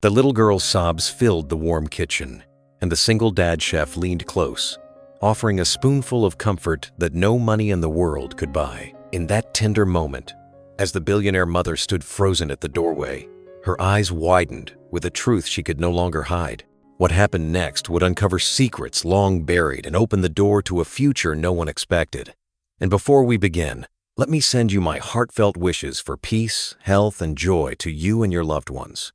The little girl's sobs filled the warm kitchen, and the single dad chef leaned close, offering a spoonful of comfort that no money in the world could buy. In that tender moment, as the billionaire mother stood frozen at the doorway, her eyes widened with a truth she could no longer hide. What happened next would uncover secrets long buried and open the door to a future no one expected. And before we begin, let me send you my heartfelt wishes for peace, health, and joy to you and your loved ones.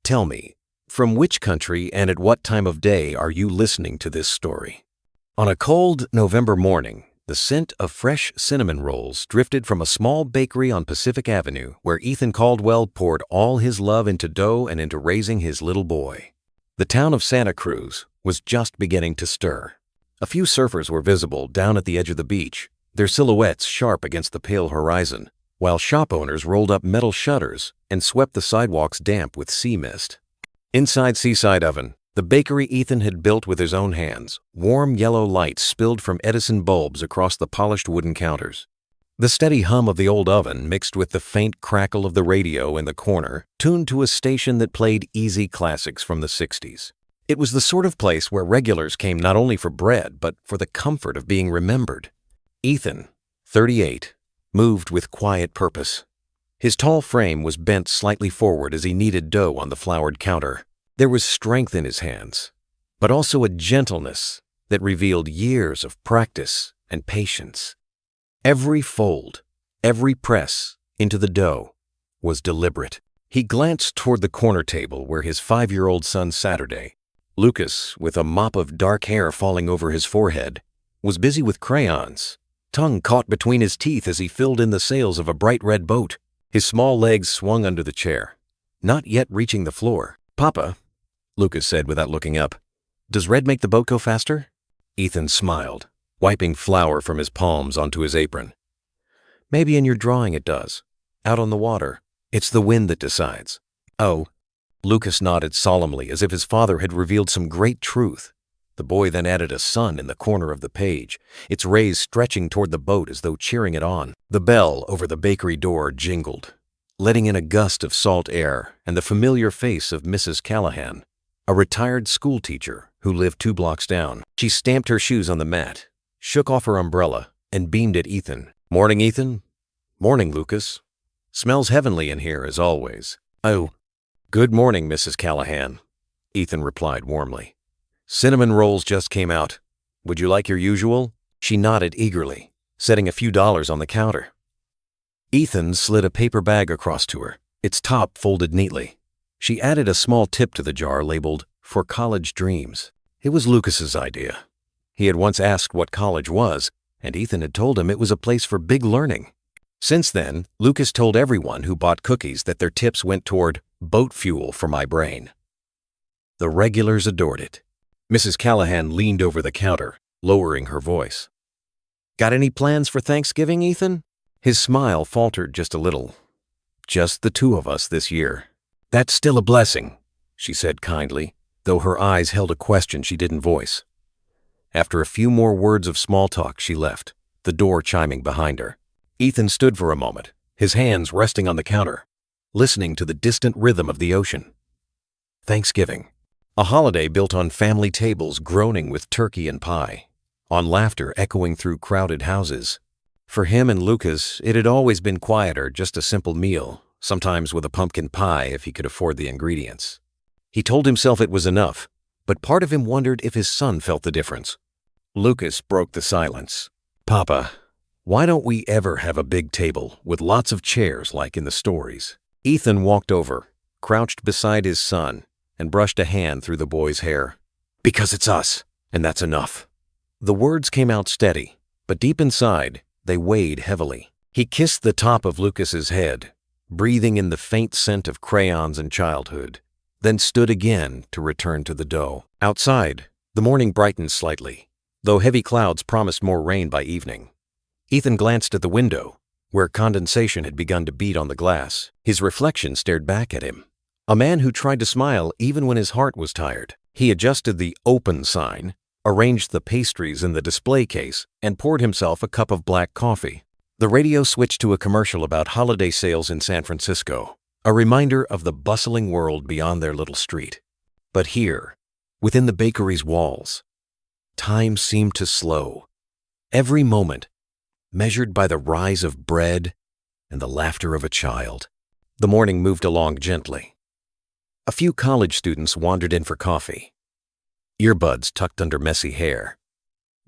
Tell me, from which country and at what time of day are you listening to this story? On a cold November morning, the scent of fresh cinnamon rolls drifted from a small bakery on Pacific Avenue where Ethan Caldwell poured all his love into dough and into raising his little boy. The town of Santa Cruz was just beginning to stir. A few surfers were visible down at the edge of the beach, their silhouettes sharp against the pale horizon, while shop owners rolled up metal shutters and swept the sidewalks damp with sea mist. Inside Seaside Oven, the bakery Ethan had built with his own hands, warm yellow light spilled from Edison bulbs across the polished wooden counters. The steady hum of the old oven mixed with the faint crackle of the radio in the corner, tuned to a station that played easy classics from the 60s. It was the sort of place where regulars came not only for bread, but for the comfort of being remembered. Ethan, 38, moved with quiet purpose. His tall frame was bent slightly forward as he kneaded dough on the floured counter. There was strength in his hands, but also a gentleness that revealed years of practice and patience. Every fold, every press into the dough was deliberate. He glanced toward the corner table where his 5-year-old son Saturday, Lucas, with a mop of dark hair falling over his forehead, was busy with crayons, tongue caught between his teeth as he filled in the sails of a bright red boat. His small legs swung under the chair, not yet reaching the floor. "Papa," Lucas said without looking up, "does red make the boat go faster?" Ethan smiled, wiping flour from his palms onto his apron. "Maybe in your drawing it does. Out on the water, it's the wind that decides." "Oh." Lucas nodded solemnly as if his father had revealed some great truth. The boy then added a sun in the corner of the page, its rays stretching toward the boat as though cheering it on. The bell over the bakery door jingled, letting in a gust of salt air and the familiar face of Mrs. Callahan, a retired schoolteacher who lived 2 blocks down. She stamped her shoes on the mat, shook off her umbrella, and beamed at Ethan. "Morning, Ethan." "Morning, Lucas. Smells heavenly in here, as always." "Oh, good morning, Mrs. Callahan," Ethan replied warmly. "Cinnamon rolls just came out. Would you like your usual?" She nodded eagerly, setting a few dollars on the counter. Ethan slid a paper bag across to her, its top folded neatly. She added a small tip to the jar labeled, "For College Dreams." It was Lucas's idea. He had once asked what college was, and Ethan had told him it was a place for big learning. Since then, Lucas told everyone who bought cookies that their tips went toward boat fuel for my brain. The regulars adored it. Mrs. Callahan leaned over the counter, lowering her voice. "Got any plans for Thanksgiving, Ethan?" His smile faltered just a little. "Just the 2 of us this year." "That's still a blessing," she said kindly, though her eyes held a question she didn't voice. After a few more words of small talk, she left, the door chiming behind her. Ethan stood for a moment, his hands resting on the counter, listening to the distant rhythm of the ocean. Thanksgiving. A holiday built on family tables groaning with turkey and pie, on laughter echoing through crowded houses. For him and Lucas, it had always been quieter, just a simple meal, sometimes with a pumpkin pie if he could afford the ingredients. He told himself it was enough, but part of him wondered if his son felt the difference. Lucas broke the silence. "Papa, why don't we ever have a big table with lots of chairs like in the stories?" Ethan walked over, crouched beside his son, and brushed a hand through the boy's hair. "Because it's us, and that's enough." The words came out steady, but deep inside, they weighed heavily. He kissed the top of Lucas's head, breathing in the faint scent of crayons and childhood, then stood again to return to the dough. Outside, the morning brightened slightly, though heavy clouds promised more rain by evening. Ethan glanced at the window, where condensation had begun to beat on the glass. His reflection stared back at him. A man who tried to smile even when his heart was tired. He adjusted the "open" sign, arranged the pastries in the display case, and poured himself a cup of black coffee. The radio switched to a commercial about holiday sales in San Francisco. a reminder of the bustling world beyond their little street. But here, within the bakery's walls, time seemed to slow. Every moment, measured by the rise of bread and the laughter of a child. The morning moved along gently. A few college students wandered in for coffee, earbuds tucked under messy hair,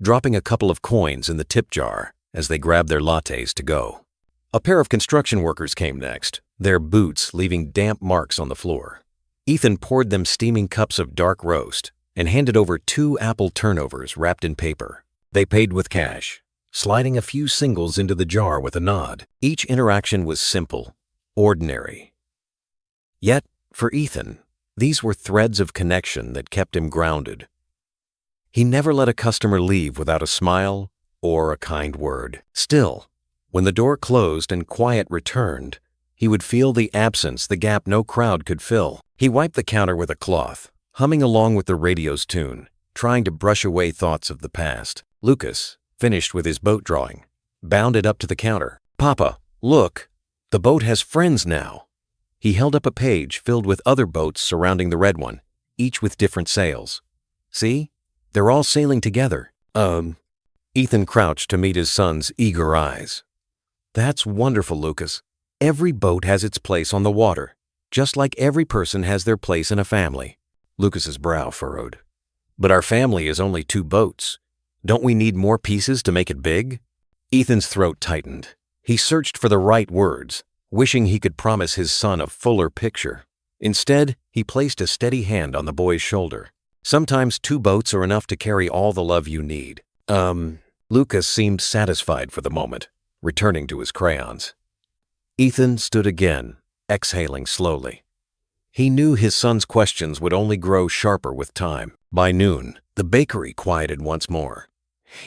dropping a couple of coins in the tip jar as they grabbed their lattes to go. A pair of construction workers came next, their boots leaving damp marks on the floor. Ethan poured them steaming cups of dark roast and handed over 2 apple turnovers wrapped in paper. They paid with cash, sliding a few singles into the jar with a nod. Each interaction was simple, ordinary. Yet, for Ethan, these were threads of connection that kept him grounded. He never let a customer leave without a smile or a kind word. Still, when the door closed and quiet returned, he would feel the absence, the gap no crowd could fill. He wiped the counter with a cloth, humming along with the radio's tune, trying to brush away thoughts of the past. Lucas, finished with his boat drawing, bounded up to the counter. "Papa, look, the boat has friends now." He held up a page filled with other boats surrounding the red one, each with different sails. "See? They're all sailing together." Ethan crouched to meet his son's eager eyes. "That's wonderful, Lucas. Every boat has its place on the water, just like every person has their place in a family." Lucas's brow furrowed. "But our family is only 2 boats. Don't we need more pieces to make it big?" Ethan's throat tightened. He searched for the right words, wishing he could promise his son a fuller picture. Instead, he placed a steady hand on the boy's shoulder. "Sometimes 2 boats are enough to carry all the love you need." Lucas seemed satisfied for the moment, returning to his crayons. Ethan stood again, exhaling slowly. He knew his son's questions would only grow sharper with time. By noon, the bakery quieted once more.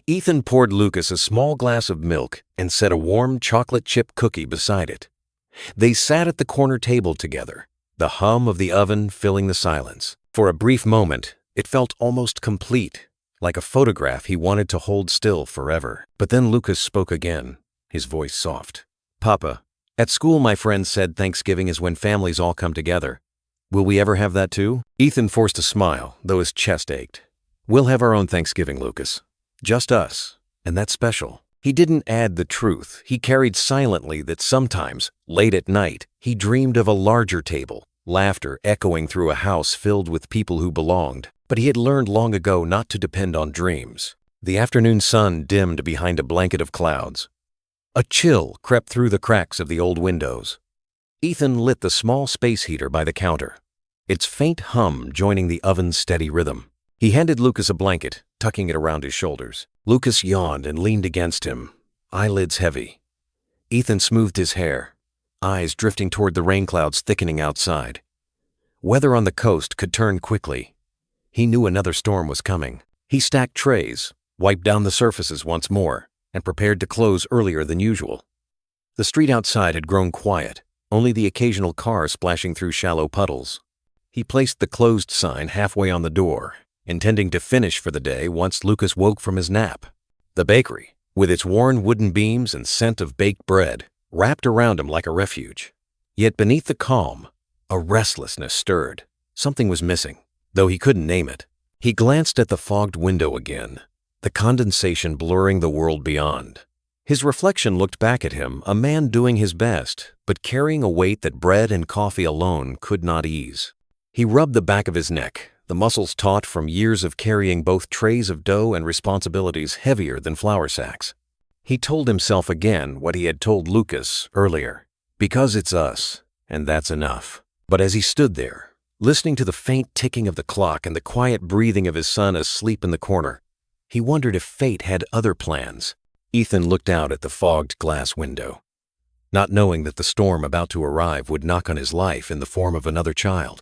Ethan poured Lucas a small glass of milk and set a warm chocolate chip cookie beside it. They sat at the corner table together, the hum of the oven filling the silence. For a brief moment, it felt almost complete, like a photograph he wanted to hold still forever. But then Lucas spoke again, his voice soft. "Papa, at school my friends said Thanksgiving is when families all come together. Will we ever have that too?" Ethan forced a smile, though his chest ached. "We'll have our own Thanksgiving, Lucas. Just us, and that's special." He didn't add the truth. He carried silently that sometimes, late at night, he dreamed of a larger table, laughter echoing through a house filled with people who belonged. But he had learned long ago not to depend on dreams. The afternoon sun dimmed behind a blanket of clouds. A chill crept through the cracks of the old windows. Ethan lit the small space heater by the counter, its faint hum joining the oven's steady rhythm. He handed Lucas a blanket, tucking it around his shoulders. Lucas yawned and leaned against him, eyelids heavy. Ethan smoothed his hair, eyes drifting toward the rain clouds thickening outside. Weather on the coast could turn quickly. He knew another storm was coming. He stacked trays, wiped down the surfaces once more, and prepared to close earlier than usual. The street outside had grown quiet, only the occasional car splashing through shallow puddles. He placed the closed sign halfway on the door, intending to finish for the day once Lucas woke from his nap. The bakery, with its worn wooden beams and scent of baked bread, wrapped around him like a refuge. Yet beneath the calm, a restlessness stirred. Something was missing, though he couldn't name it. He glanced at the fogged window again, the condensation blurring the world beyond. His reflection looked back at him, a man doing his best, but carrying a weight that bread and coffee alone could not ease. He rubbed the back of his neck, the muscles taut from years of carrying both trays of dough and responsibilities heavier than flour sacks. He told himself again what he had told Lucas earlier. Because it's us, and that's enough. But as he stood there, listening to the faint ticking of the clock and the quiet breathing of his son asleep in the corner, he wondered if fate had other plans. Ethan looked out at the fogged glass window, not knowing that the storm about to arrive would knock on his life in the form of another child.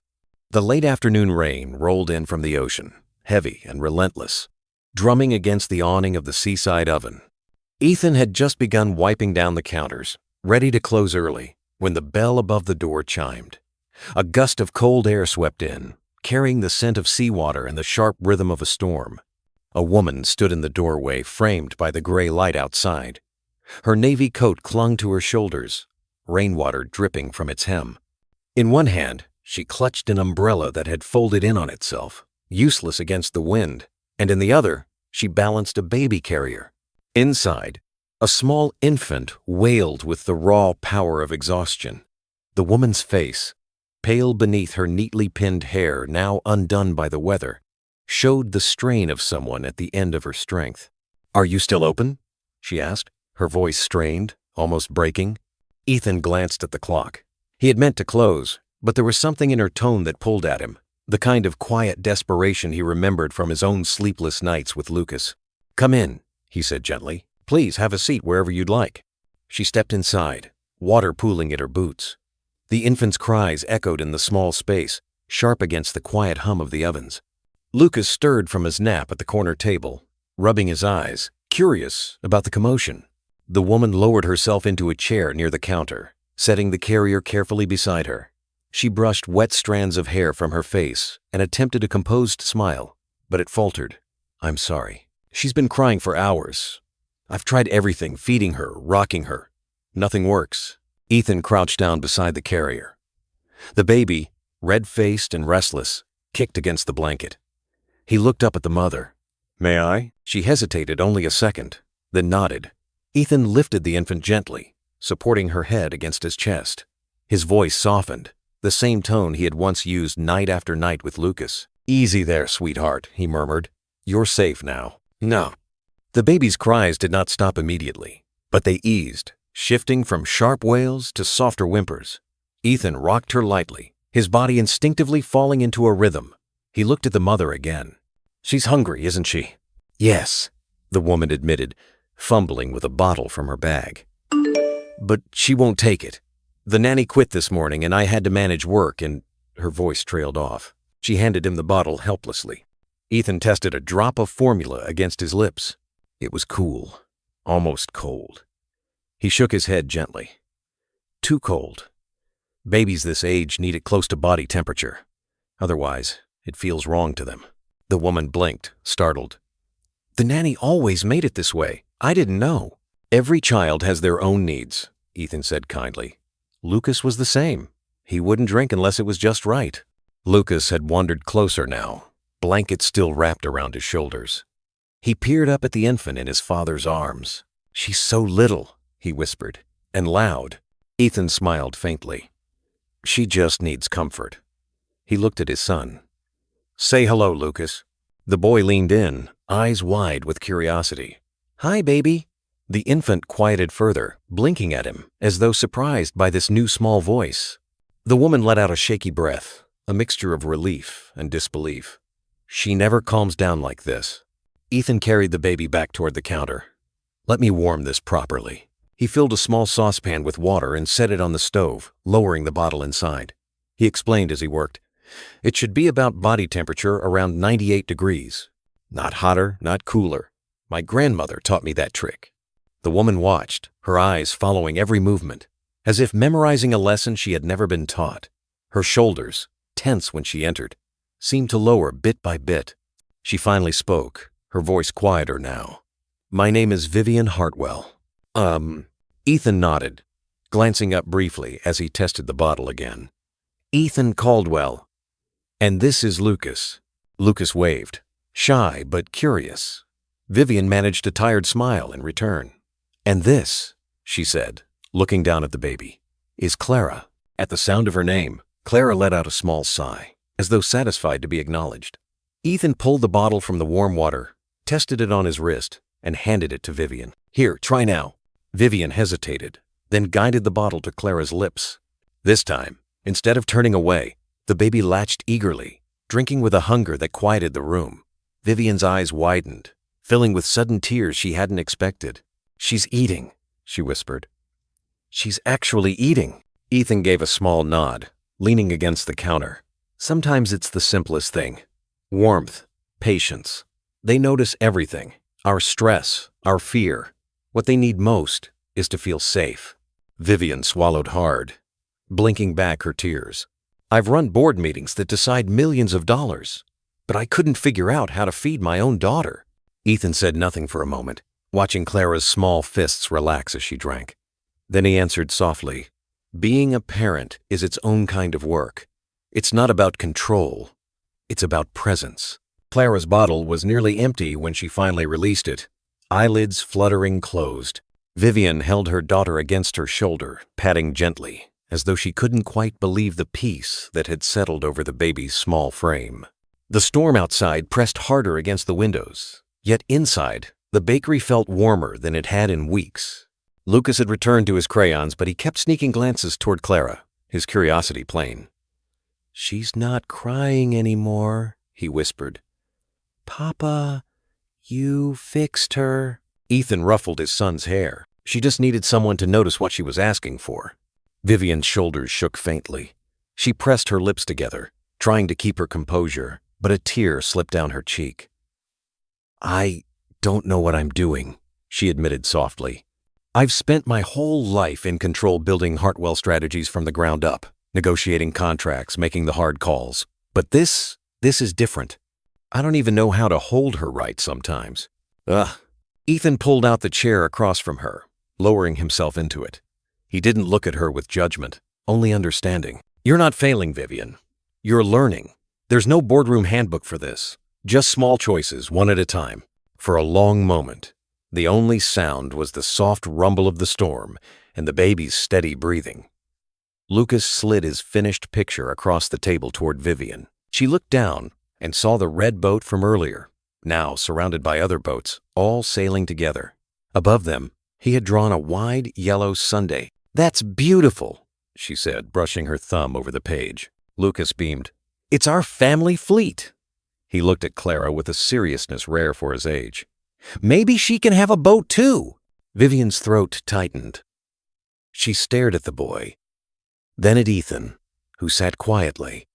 The late afternoon rain rolled in from the ocean, heavy and relentless, drumming against the awning of the seaside oven. Ethan had just begun wiping down the counters, ready to close early, when the bell above the door chimed. A gust of cold air swept in, carrying the scent of seawater and the sharp rhythm of a storm. A woman stood in the doorway, framed by the gray light outside. Her navy coat clung to her shoulders, rainwater dripping from its hem. In one hand, she clutched an umbrella that had folded in on itself, useless against the wind, and in the other, she balanced a baby carrier. Inside, a small infant wailed with the raw power of exhaustion. The woman's face, pale beneath her neatly pinned hair now undone by the weather, showed the strain of someone at the end of her strength. "Are you still open?" she asked, her voice strained, almost breaking. Ethan glanced at the clock. He had meant to close, but there was something in her tone that pulled at him, the kind of quiet desperation he remembered from his own sleepless nights with Lucas. "Come in," he said gently. "Please have a seat wherever you'd like." She stepped inside, water pooling at her boots. The infant's cries echoed in the small space, sharp against the quiet hum of the ovens. Lucas stirred from his nap at the corner table, rubbing his eyes, curious about the commotion. The woman lowered herself into a chair near the counter, setting the carrier carefully beside her. She brushed wet strands of hair from her face and attempted a composed smile, but it faltered. "I'm sorry. She's been crying for hours. I've tried everything, feeding her, rocking her. Nothing works." Ethan crouched down beside the carrier. The baby, red-faced and restless, kicked against the blanket. He looked up at the mother. "May I?" She hesitated only a second, then nodded. Ethan lifted the infant gently, supporting her head against his chest. His voice softened, the same tone he had once used night after night with Lucas. "Easy there, sweetheart," he murmured. "You're safe now." "No." The baby's cries did not stop immediately, but they eased, shifting from sharp wails to softer whimpers. Ethan rocked her lightly, his body instinctively falling into a rhythm. He looked at the mother again. "She's hungry, isn't she?" "Yes," the woman admitted, fumbling with a bottle from her bag. "But she won't take it. The nanny quit this morning and I had to manage work and—" Her voice trailed off. She handed him the bottle helplessly. Ethan tested a drop of formula against his lips. It was cool, almost cold. He shook his head gently. "Too cold. Babies this age need it close to body temperature. Otherwise, it feels wrong to them." The woman blinked, startled. "The nanny always made it this way. I didn't know." "Every child has their own needs," Ethan said kindly. Lucas was the same. He wouldn't drink unless it was just right. Lucas had wandered closer now, blankets still wrapped around his shoulders. He peered up at the infant in his father's arms. "She's so little," he whispered, and loud. Ethan smiled faintly. "She just needs comfort." He looked at his son. "Say hello, Lucas." The boy leaned in, eyes wide with curiosity. "Hi, baby." The infant quieted further, blinking at him, as though surprised by this new small voice. The woman let out a shaky breath, a mixture of relief and disbelief. "She never calms down like this." Ethan carried the baby back toward the counter. "Let me warm this properly." He filled a small saucepan with water and set it on the stove, lowering the bottle inside. He explained as he worked. "It should be about body temperature around 98 degrees. Not hotter, not cooler. My grandmother taught me that trick." The woman watched, her eyes following every movement, as if memorizing a lesson she had never been taught. Her shoulders, tense when she entered, seemed to lower bit by bit. She finally spoke, her voice quieter now. "My name is Vivian Hartwell." Ethan nodded, glancing up briefly as he tested the bottle again. "Ethan Caldwell. And this is Lucas." Lucas waved, shy but curious. Vivian managed a tired smile in return. "And this," she said, looking down at the baby, "is Clara." At the sound of her name, Clara let out a small sigh, as though satisfied to be acknowledged. Ethan pulled the bottle from the warm water, tested it on his wrist, and handed it to Vivian. "Here, try now." Vivian hesitated, then guided the bottle to Clara's lips. This time, instead of turning away, the baby latched eagerly, drinking with a hunger that quieted the room. Vivian's eyes widened, filling with sudden tears she hadn't expected. "She's eating," she whispered. "She's actually eating." Ethan gave a small nod, leaning against the counter. Sometimes it's the simplest thing. Warmth, patience. They notice everything, our stress, our fear. What they need most is to feel safe. Vivian swallowed hard, blinking back her tears. "I've run board meetings that decide millions of dollars, but I couldn't figure out how to feed my own daughter." Ethan said nothing for a moment, watching Clara's small fists relax as she drank. Then he answered softly, Being a parent is its own kind of work. It's not about control. It's about presence. Clara's bottle was nearly empty when she finally released it, eyelids fluttering closed. Vivian held her daughter against her shoulder, patting gently, as though she couldn't quite believe the peace that had settled over the baby's small frame. The storm outside pressed harder against the windows, yet inside, the bakery felt warmer than it had in weeks. Lucas had returned to his crayons, but he kept sneaking glances toward Clara, his curiosity plain. "She's not crying anymore," he whispered. "Papa, you fixed her." Ethan ruffled his son's hair. She just needed someone to notice what she was asking for. Vivian's shoulders shook faintly. She pressed her lips together, trying to keep her composure, but a tear slipped down her cheek. "I don't know what I'm doing," she admitted softly. "I've spent my whole life in control building Hartwell strategies from the ground up, negotiating contracts, making the hard calls. But this is different. I don't even know how to hold her right sometimes." Ugh. Ethan pulled out the chair across from her, lowering himself into it. He didn't look at her with judgment, only understanding. "You're not failing, Vivian. You're learning. There's no boardroom handbook for this. Just small choices, one at a time." For a long moment, the only sound was the soft rumble of the storm and the baby's steady breathing. Lucas slid his finished picture across the table toward Vivian. She looked down and saw the red boat from earlier, now surrounded by other boats, all sailing together. Above them, he had drawn a wide yellow sundae. "That's beautiful," she said, brushing her thumb over the page. Lucas beamed. "It's our family fleet." He looked at Clara with a seriousness rare for his age. "Maybe she can have a boat too." Vivian's throat tightened. She stared at the boy, then at Ethan, who sat quietly,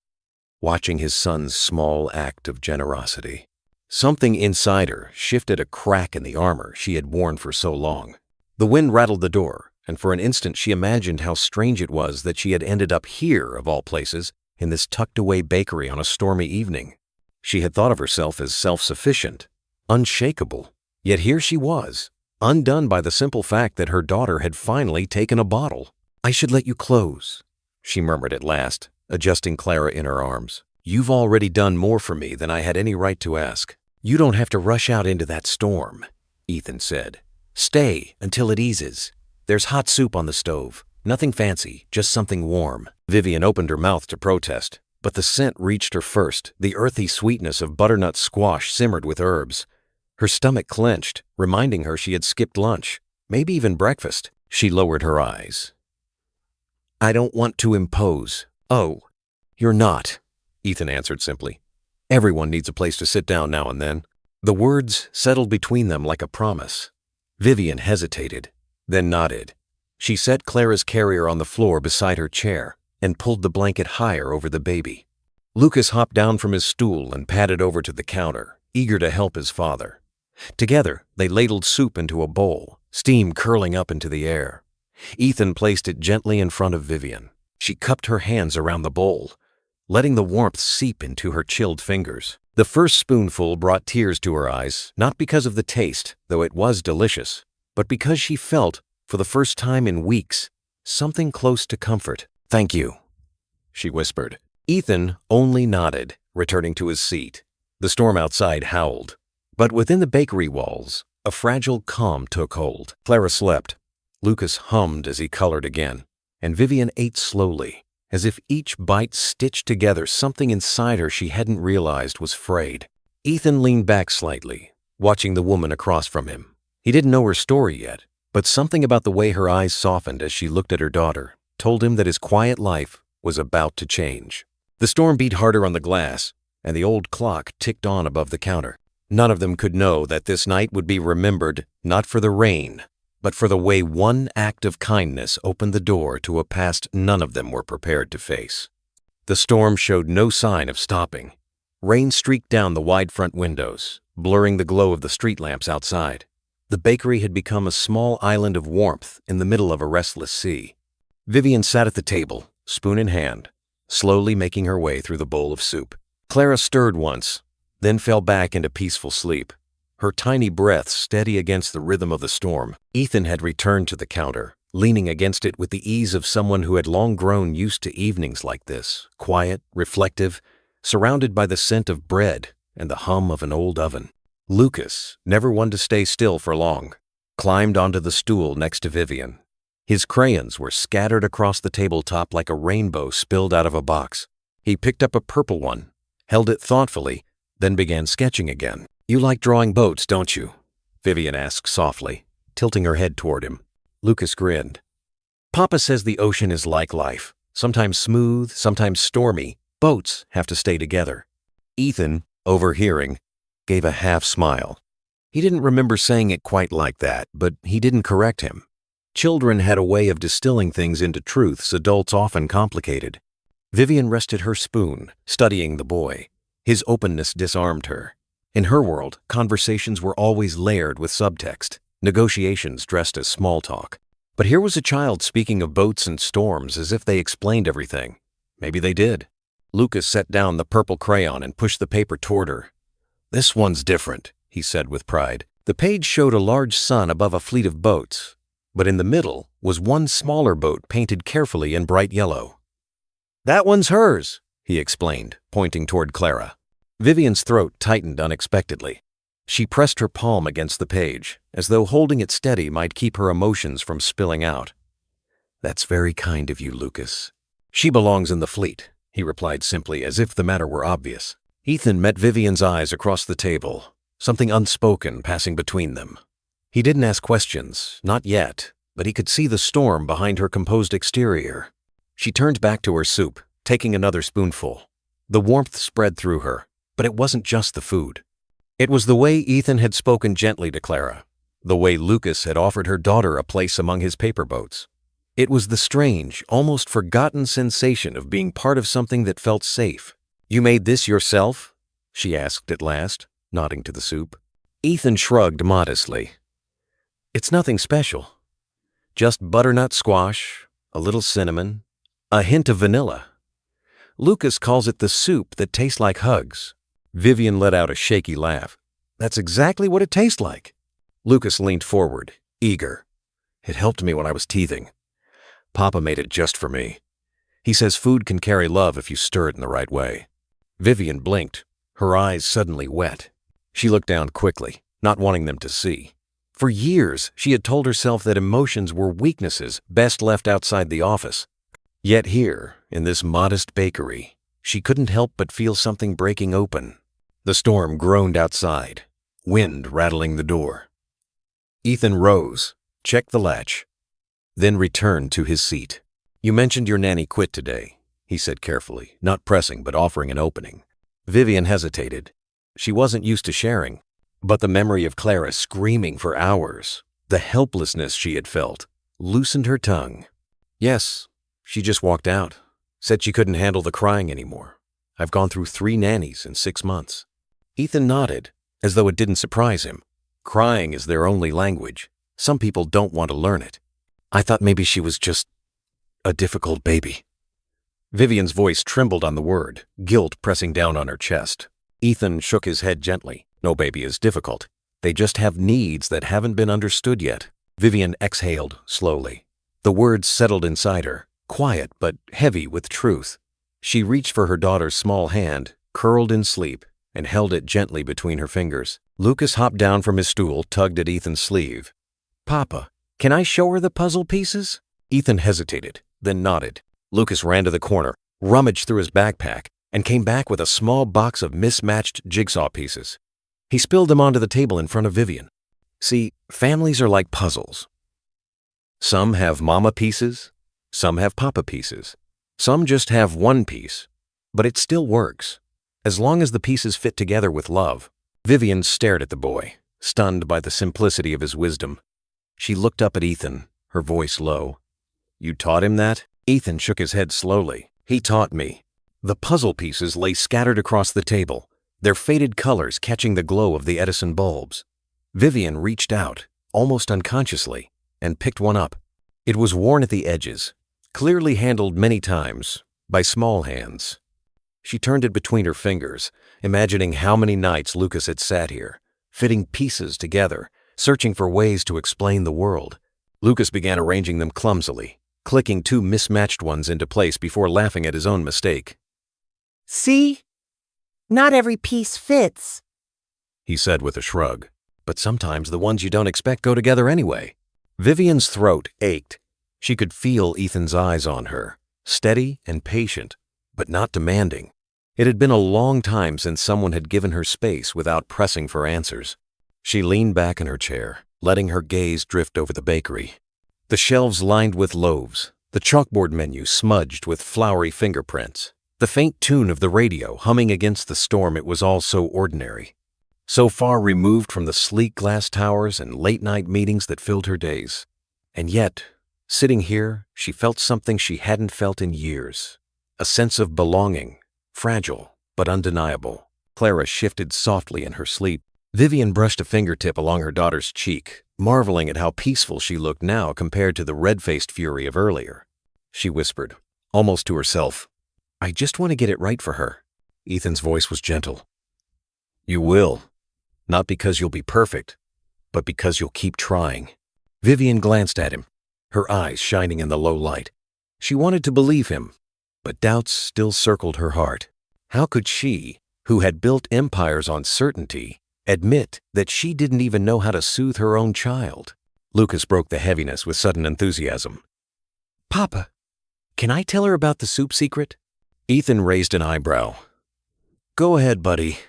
watching his son's small act of generosity. Something inside her shifted a crack in the armor she had worn for so long. The wind rattled the door, and for an instant she imagined how strange it was that she had ended up here, of all places, in this tucked-away bakery on a stormy evening. She had thought of herself as self-sufficient, unshakable, yet here she was, undone by the simple fact that her daughter had finally taken a bottle. "I should let you close," she murmured at last, adjusting Clara in her arms. "You've already done more for me than I had any right to ask." "You don't have to rush out into that storm," Ethan said. "Stay until it eases. There's hot soup on the stove. Nothing fancy, just something warm." Vivian opened her mouth to protest, but the scent reached her first. The earthy sweetness of butternut squash simmered with herbs. Her stomach clenched, reminding her she had skipped lunch, maybe even breakfast. She lowered her eyes. "I don't want to impose." "Oh, you're not," Ethan answered simply. "Everyone needs a place to sit down now and then." The words settled between them like a promise. Vivian hesitated, then nodded. She set Clara's carrier on the floor beside her chair and pulled the blanket higher over the baby. Lucas hopped down from his stool and padded over to the counter, eager to help his father. Together, they ladled soup into a bowl, steam curling up into the air. Ethan placed it gently in front of Vivian. She cupped her hands around the bowl, letting the warmth seep into her chilled fingers. The first spoonful brought tears to her eyes, not because of the taste, though it was delicious, but because she felt, for the first time in weeks, something close to comfort. "Thank you," she whispered. Ethan only nodded, returning to his seat. The storm outside howled, but within the bakery walls, a fragile calm took hold. Clara slept. Lucas hummed as he colored again, and Vivian ate slowly, as if each bite stitched together something inside her she hadn't realized was frayed. Ethan leaned back slightly, watching the woman across from him. He didn't know her story yet, but something about the way her eyes softened as she looked at her daughter told him that his quiet life was about to change. The storm beat harder on the glass, and the old clock ticked on above the counter. None of them could know that this night would be remembered not for the rain, but for the way one act of kindness opened the door to a past none of them were prepared to face. The storm showed no sign of stopping. Rain streaked down the wide front windows, blurring the glow of the street lamps outside. The bakery had become a small island of warmth in the middle of a restless sea. Vivian sat at the table, spoon in hand, slowly making her way through the bowl of soup. Clara stirred once, then fell back into peaceful sleep, her tiny breath steady against the rhythm of the storm. Ethan had returned to the counter, leaning against it with the ease of someone who had long grown used to evenings like this, quiet, reflective, surrounded by the scent of bread and the hum of an old oven. Lucas, never one to stay still for long, climbed onto the stool next to Vivian. His crayons were scattered across the tabletop like a rainbow spilled out of a box. He picked up a purple one, held it thoughtfully, then began sketching again. "You like drawing boats, don't you?" Vivian asked softly, tilting her head toward him. Lucas grinned. "Papa says the ocean is like life, sometimes smooth, sometimes stormy. Boats have to stay together." Ethan, overhearing, gave a half smile. He didn't remember saying it quite like that, but he didn't correct him. Children had a way of distilling things into truths adults often complicated. Vivian rested her spoon, studying the boy. His openness disarmed her. In her world, conversations were always layered with subtext, negotiations dressed as small talk. But here was a child speaking of boats and storms as if they explained everything. Maybe they did. Lucas set down the purple crayon and pushed the paper toward her. "This one's different," he said with pride. The page showed a large sun above a fleet of boats, but in the middle was one smaller boat painted carefully in bright yellow. "That one's hers," he explained, pointing toward Clara. Vivian's throat tightened unexpectedly. She pressed her palm against the page, as though holding it steady might keep her emotions from spilling out. "That's very kind of you, Lucas." "She belongs in the fleet," he replied simply, as if the matter were obvious. Ethan met Vivian's eyes across the table, something unspoken passing between them. He didn't ask questions, not yet, but he could see the storm behind her composed exterior. She turned back to her soup, taking another spoonful. The warmth spread through her, but it wasn't just the food. It was the way Ethan had spoken gently to Clara, the way Lucas had offered her daughter a place among his paper boats. It was the strange, almost forgotten sensation of being part of something that felt safe. "You made this yourself?" she asked at last, nodding to the soup. Ethan shrugged modestly. "It's nothing special. Just butternut squash, a little cinnamon, a hint of vanilla. Lucas calls it the soup that tastes like hugs." Vivian let out a shaky laugh. "That's exactly what it tastes like." Lucas leaned forward, eager. "It helped me when I was teething. Papa made it just for me. He says food can carry love if you stir it in the right way." Vivian blinked, her eyes suddenly wet. She looked down quickly, not wanting them to see. For years, she had told herself that emotions were weaknesses best left outside the office. Yet here, in this modest bakery, she couldn't help but feel something breaking open. The storm groaned outside, wind rattling the door. Ethan rose, checked the latch, then returned to his seat. "You mentioned your nanny quit today," he said carefully, not pressing but offering an opening. Vivian hesitated. She wasn't used to sharing, but the memory of Clara screaming for hours, the helplessness she had felt, loosened her tongue. "Yes, she just walked out. Said she couldn't handle the crying anymore. I've gone through 3 nannies in 6 months." Ethan nodded, as though it didn't surprise him. Crying is their only language. Some people don't want to learn it. "I thought maybe she was just a difficult baby." Vivian's voice trembled on the word, guilt pressing down on her chest. Ethan shook his head gently. "No baby is difficult. They just have needs that haven't been understood yet." Vivian exhaled slowly. The words settled inside her, quiet but heavy with truth. She reached for her daughter's small hand, curled in sleep, and held it gently between her fingers. Lucas hopped down from his stool, tugged at Ethan's sleeve. "Papa, can I show her the puzzle pieces?" Ethan hesitated, then nodded. Lucas ran to the corner, rummaged through his backpack, and came back with a small box of mismatched jigsaw pieces. He spilled them onto the table in front of Vivian. "See, families are like puzzles. Some have mama pieces, some have papa pieces. Some just have one piece, but it still works, as long as the pieces fit together with love." Vivian stared at the boy, stunned by the simplicity of his wisdom. She looked up at Ethan, her voice low. "You taught him that?" Ethan shook his head slowly. "He taught me." The puzzle pieces lay scattered across the table, their faded colors catching the glow of the Edison bulbs. Vivian reached out, almost unconsciously, and picked one up. It was worn at the edges, clearly handled many times by small hands. She turned it between her fingers, imagining how many nights Lucas had sat here, fitting pieces together, searching for ways to explain the world. Lucas began arranging them clumsily, clicking two mismatched ones into place before laughing at his own mistake. See? Not every piece fits, he said with a shrug. But sometimes the ones you don't expect go together anyway. Vivian's throat ached. She could feel Ethan's eyes on her, steady and patient, but not demanding. It had been a long time since someone had given her space without pressing for answers. She leaned back in her chair, letting her gaze drift over the bakery. The shelves lined with loaves, the chalkboard menu smudged with flowery fingerprints, the faint tune of the radio humming against the storm. It was all so ordinary, so far removed from the sleek glass towers and late-night meetings that filled her days. And yet, sitting here, she felt something she hadn't felt in years, a sense of belonging, fragile but undeniable. Clara shifted softly in her sleep. Vivian brushed a fingertip along her daughter's cheek, marveling at how peaceful she looked now compared to the red-faced fury of earlier. She whispered, almost to herself, "I just want to get it right for her." Ethan's voice was gentle. "You will. Not because you'll be perfect, but because you'll keep trying." Vivian glanced at him, her eyes shining in the low light. She wanted to believe him, but doubts still circled her heart. How could she, who had built empires on certainty, admit that she didn't even know how to soothe her own child? Lucas broke the heaviness with sudden enthusiasm. "Papa, can I tell her about the soup secret?" Ethan raised an eyebrow. "Go ahead, buddy."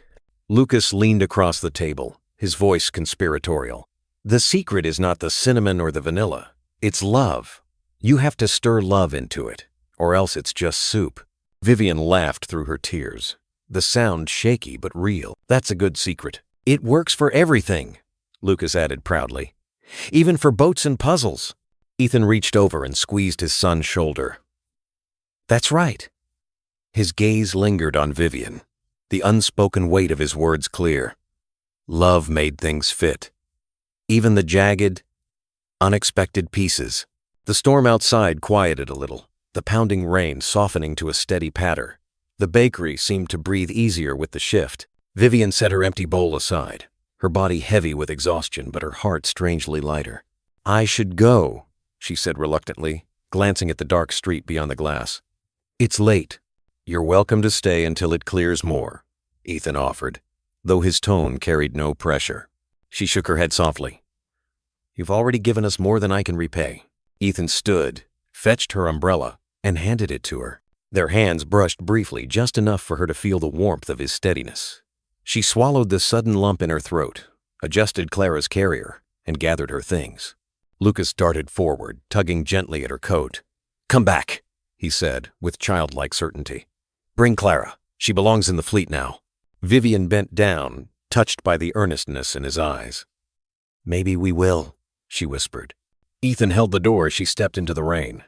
Lucas leaned across the table, his voice conspiratorial. "The secret is not the cinnamon or the vanilla. It's love. You have to stir love into it, or else it's just soup." Vivian laughed through her tears, the sound shaky but real. "That's a good secret. It works for everything," Lucas added proudly. "Even for boats and puzzles." Ethan reached over and squeezed his son's shoulder. "That's right." His gaze lingered on Vivian, the unspoken weight of his words clear. Love made things fit, even the jagged, unexpected pieces. The storm outside quieted a little, the pounding rain softening to a steady patter. The bakery seemed to breathe easier with the shift. Vivian set her empty bowl aside, her body heavy with exhaustion but her heart strangely lighter. "I should go," she said reluctantly, glancing at the dark street beyond the glass. "It's late." "You're welcome to stay until it clears more," Ethan offered, though his tone carried no pressure. She shook her head softly. "You've already given us more than I can repay." Ethan stood, fetched her umbrella, and handed it to her. Their hands brushed briefly, just enough for her to feel the warmth of his steadiness. She swallowed the sudden lump in her throat, adjusted Clara's carrier, and gathered her things. Lucas darted forward, tugging gently at her coat. "Come back," he said, with childlike certainty. "Bring Clara. She belongs in the fleet now." Vivian bent down, touched by the earnestness in his eyes. "Maybe we will," she whispered. Ethan held the door as she stepped into the rain.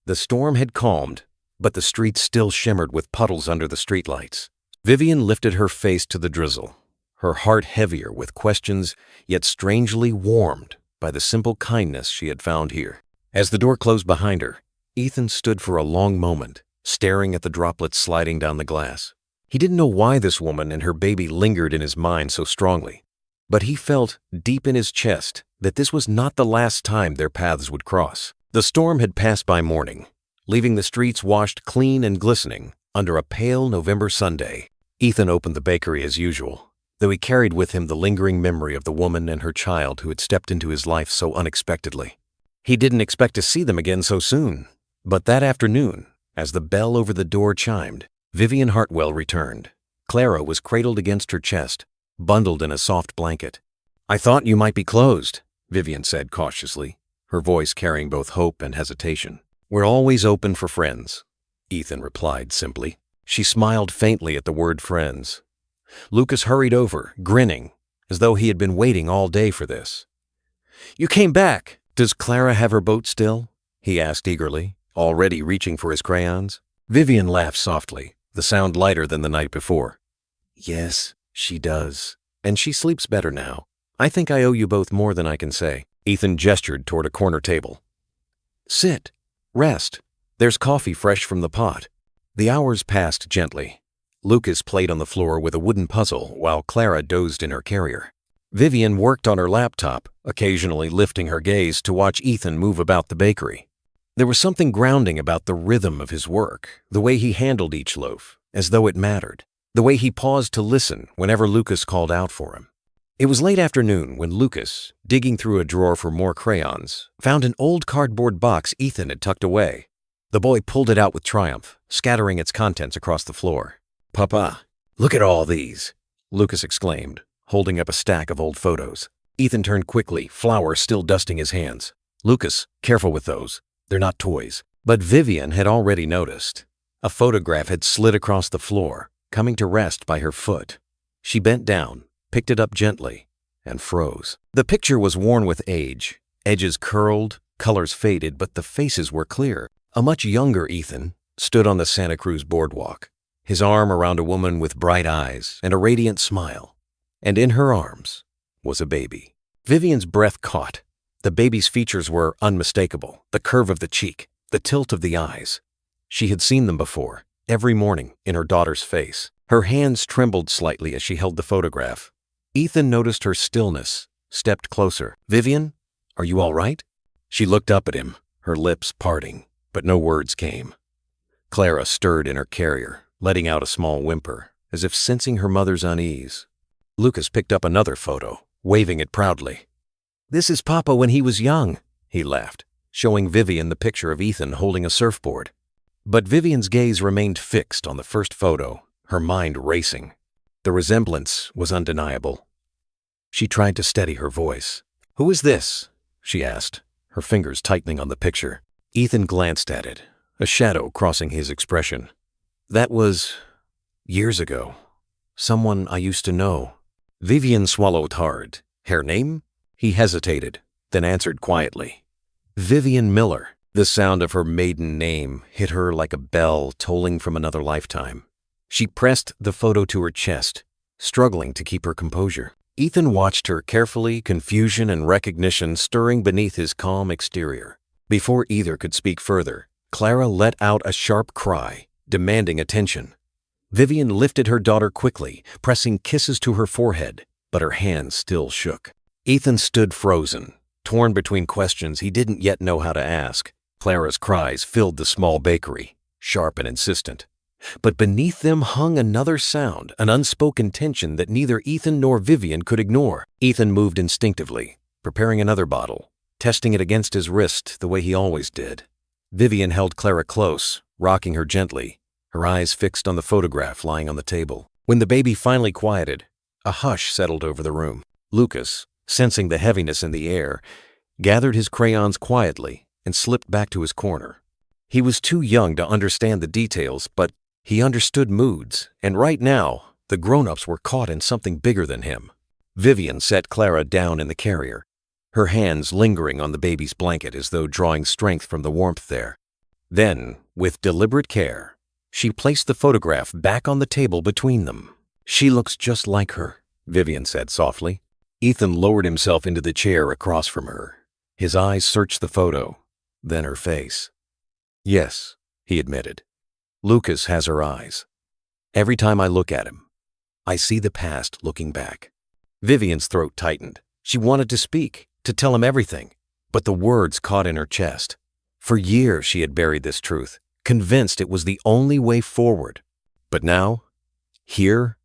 The storm had calmed, but the streets still shimmered with puddles under the streetlights. Vivian lifted her face to the drizzle, her heart heavier with questions, yet strangely warmed by the simple kindness she had found here. As the door closed behind her, Ethan stood for a long moment, staring at the droplets sliding down the glass. He didn't know why this woman and her baby lingered in his mind so strongly, but he felt, deep in his chest, that this was not the last time their paths would cross. The storm had passed by morning, leaving the streets washed clean and glistening under a pale November Sunday. Ethan opened the bakery as usual, though he carried with him the lingering memory of the woman and her child who had stepped into his life so unexpectedly. He didn't expect to see them again so soon, but that afternoon, as the bell over the door chimed, Vivian Hartwell returned. Clara was cradled against her chest, bundled in a soft blanket. "I thought you might be closed," Vivian said cautiously, her voice carrying both hope and hesitation. "We're always open for friends," Ethan replied simply. She smiled faintly at the word friends. Lucas hurried over, grinning, as though he had been waiting all day for this. "You came back. Does Clara have her boat still?" he asked eagerly, already reaching for his crayons. Vivian laughed softly, the sound lighter than the night before. "Yes, she does. And she sleeps better now. I think I owe you both more than I can say." Ethan gestured toward a corner table. "Sit. Rest. There's coffee fresh from the pot." The hours passed gently. Lucas played on the floor with a wooden puzzle while Clara dozed in her carrier. Vivian worked on her laptop, occasionally lifting her gaze to watch Ethan move about the bakery. There was something grounding about the rhythm of his work, the way he handled each loaf, as though it mattered, the way he paused to listen whenever Lucas called out for him. It was late afternoon when Lucas, digging through a drawer for more crayons, found an old cardboard box Ethan had tucked away. The boy pulled it out with triumph, scattering its contents across the floor. "Papa, look at all these," Lucas exclaimed, holding up a stack of old photos. Ethan turned quickly, flour still dusting his hands. "Lucas, careful with those. They're not toys." But Vivian had already noticed. A photograph had slid across the floor, coming to rest by her foot. She bent down, picked it up gently, and froze. The picture was worn with age, edges curled, colors faded, but the faces were clear. A much younger Ethan stood on the Santa Cruz boardwalk, his arm around a woman with bright eyes and a radiant smile. And in her arms was a baby. Vivian's breath caught. The baby's features were unmistakable, the curve of the cheek, the tilt of the eyes. She had seen them before, every morning, in her daughter's face. Her hands trembled slightly as she held the photograph. Ethan noticed her stillness, stepped closer. "Vivian, are you all right?" She looked up at him, her lips parting, but no words came. Clara stirred in her carrier, letting out a small whimper, as if sensing her mother's unease. Lucas picked up another photo, waving it proudly. "This is Papa when he was young," he laughed, showing Vivian the picture of Ethan holding a surfboard. But Vivian's gaze remained fixed on the first photo, her mind racing. The resemblance was undeniable. She tried to steady her voice. "Who is this?" she asked, her fingers tightening on the picture. Ethan glanced at it, a shadow crossing his expression. "That was years ago. Someone I used to know." Vivian swallowed hard. "Her name?" He hesitated, then answered quietly. "Vivian Miller." The sound of her maiden name hit her like a bell tolling from another lifetime. She pressed the photo to her chest, struggling to keep her composure. Ethan watched her carefully, confusion and recognition stirring beneath his calm exterior. Before either could speak further, Clara let out a sharp cry, demanding attention. Vivian lifted her daughter quickly, pressing kisses to her forehead, but her hands still shook. Ethan stood frozen, torn between questions he didn't yet know how to ask. Clara's cries filled the small bakery, sharp and insistent. But beneath them hung another sound, an unspoken tension that neither Ethan nor Vivian could ignore. Ethan moved instinctively, preparing another bottle, testing it against his wrist the way he always did. Vivian held Clara close, rocking her gently, her eyes fixed on the photograph lying on the table. When the baby finally quieted, a hush settled over the room. Lucas, sensing the heaviness in the air, gathered his crayons quietly and slipped back to his corner. He was too young to understand the details, but he understood moods, and right now, the grown-ups were caught in something bigger than him. Vivian set Clara down in the carrier, her hands lingering on the baby's blanket as though drawing strength from the warmth there. Then, with deliberate care, she placed the photograph back on the table between them. "She looks just like her," Vivian said softly. Ethan lowered himself into the chair across from her. His eyes searched the photo, then her face. "Yes," he admitted. "Lucas has her eyes. Every time I look at him, I see the past looking back." Vivian's throat tightened. She wanted to speak, to tell him everything, but the words caught in her chest. For years she had buried this truth, convinced it was the only way forward. But now, here,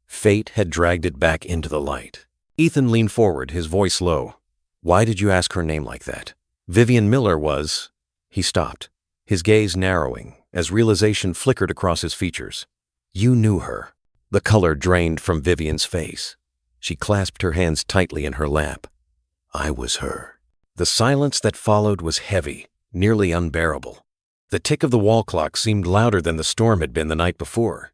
fate had dragged it back into the light. Ethan leaned forward, his voice low. "Why did you ask her name like that?" Vivian Miller was... He stopped, his gaze narrowing as realization flickered across his features. "You knew her." The color drained from Vivian's face. She clasped her hands tightly in her lap. "I was her." The silence that followed was heavy, nearly unbearable. The tick of the wall clock seemed louder than the storm had been the night before.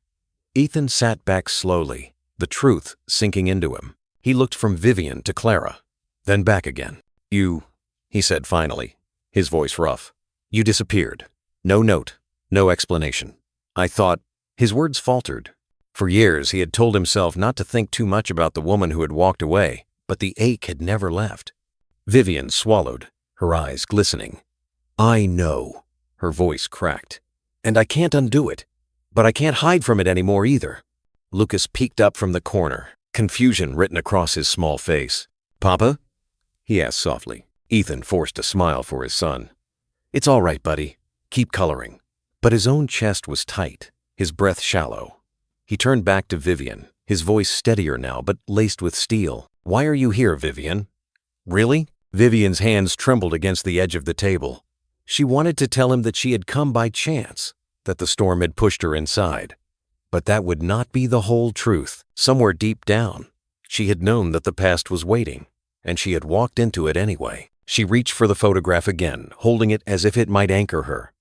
Ethan sat back slowly, the truth sinking into him. He looked from Vivian to Clara, then back again. "You," he said finally, his voice rough. "You disappeared. No note, no explanation. I thought..." His words faltered. For years he had told himself not to think too much about the woman who had walked away, but the ache had never left. Vivian swallowed, her eyes glistening. "I know," her voice cracked. "And I can't undo it. But I can't hide from it anymore either." Lucas peeked up from the corner, confusion written across his small face. "Papa?" he asked softly. Ethan forced a smile for his son. "It's all right, buddy. Keep coloring." But his own chest was tight, his breath shallow. He turned back to Vivian, his voice steadier now but laced with steel. "Why are you here, Vivian?" "Really?" Vivian's hands trembled against the edge of the table. She wanted to tell him that she had come by chance, that the storm had pushed her inside. But that would not be the whole truth. Somewhere deep down, she had known that the past was waiting, and she had walked into it anyway. She reached for the photograph again, holding it as if it might anchor her.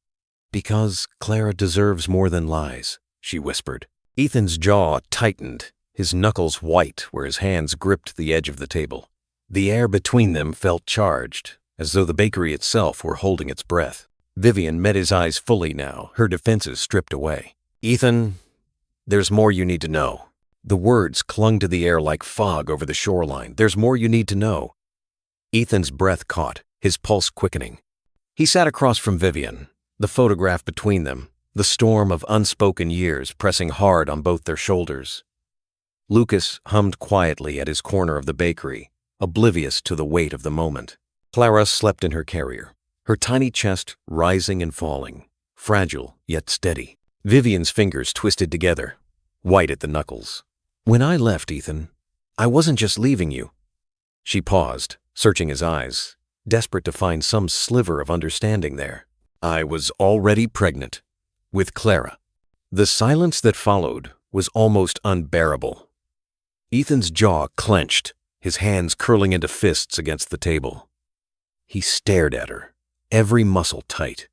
"Because Clara deserves more than lies," she whispered. Ethan's jaw tightened, his knuckles white where his hands gripped the edge of the table. The air between them felt charged, as though the bakery itself were holding its breath. Vivian met his eyes fully now, her defenses stripped away. "Ethan, there's more you need to know." The words clung to the air like fog over the shoreline. "There's more you need to know." Ethan's breath caught, his pulse quickening. He sat across from Vivian, the photograph between them, the storm of unspoken years pressing hard on both their shoulders. Lucas hummed quietly at his corner of the bakery, oblivious to the weight of the moment. Clara slept in her carrier, her tiny chest rising and falling, fragile yet steady. Vivian's fingers twisted together, white at the knuckles. "When I left, Ethan, I wasn't just leaving you." She paused, searching his eyes, desperate to find some sliver of understanding there. "I was already pregnant. With Clara." The silence that followed was almost unbearable. Ethan's jaw clenched, his hands curling into fists against the table. He stared at her, every muscle tight.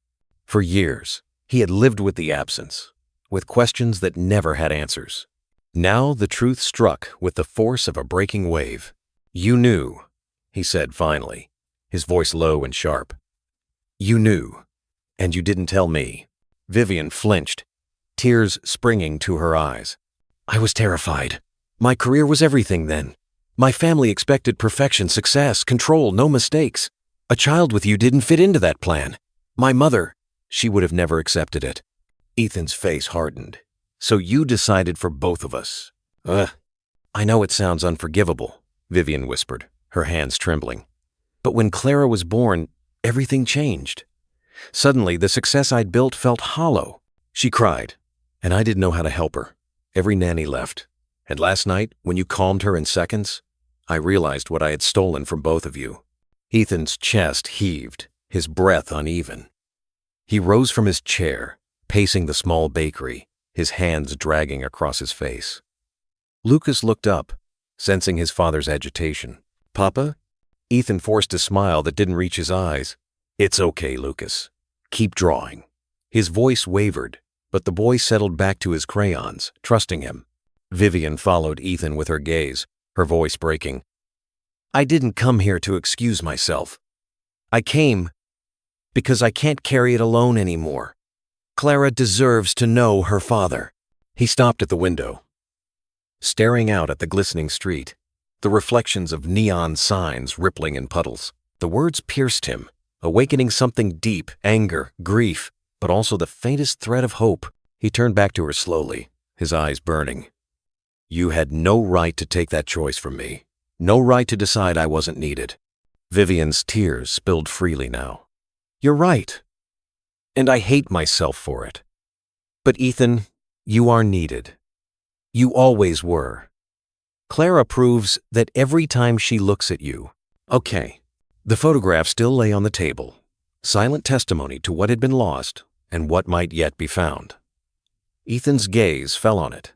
For years, he had lived with the absence, with questions that never had answers. Now the truth struck with the force of a breaking wave. "You knew," he said finally, his voice low and sharp. "You knew, and you didn't tell me." Vivian flinched, tears springing to her eyes. "I was terrified. My career was everything then. My family expected perfection, success, control, no mistakes. A child with you didn't fit into that plan. My mother, she would have never accepted it." Ethan's face hardened. "So you decided for both of us." "Ugh. I know it sounds unforgivable," Vivian whispered, her hands trembling. "But when Clara was born, everything changed. Suddenly, the success I'd built felt hollow." She cried, and I didn't know how to help her. Every nanny left. And last night, when you calmed her in seconds, I realized what I had stolen from both of you." Ethan's chest heaved, his breath uneven. He rose from his chair, pacing the small bakery, his hands dragging across his face. Lucas looked up, sensing his father's agitation. "Papa?" Ethan forced a smile that didn't reach his eyes. "It's okay, Lucas. Keep drawing." His voice wavered, but the boy settled back to his crayons, trusting him. Vivian followed Ethan with her gaze, her voice breaking. "I didn't come here to excuse myself. I came because I can't carry it alone anymore. Clara deserves to know her father." He stopped at the window, staring out at the glistening street, the reflections of neon signs rippling in puddles. The words pierced him, awakening something deep, anger, grief, but also the faintest thread of hope. He turned back to her slowly, his eyes burning. "You had no right to take that choice from me. No right to decide I wasn't needed." Vivian's tears spilled freely now. "You're right. And I hate myself for it. But Ethan, you are needed. You always were. Clara proves that every time she looks at you." Okay. The photograph still lay on the table, silent testimony to what had been lost and what might yet be found. Ethan's gaze fell on it,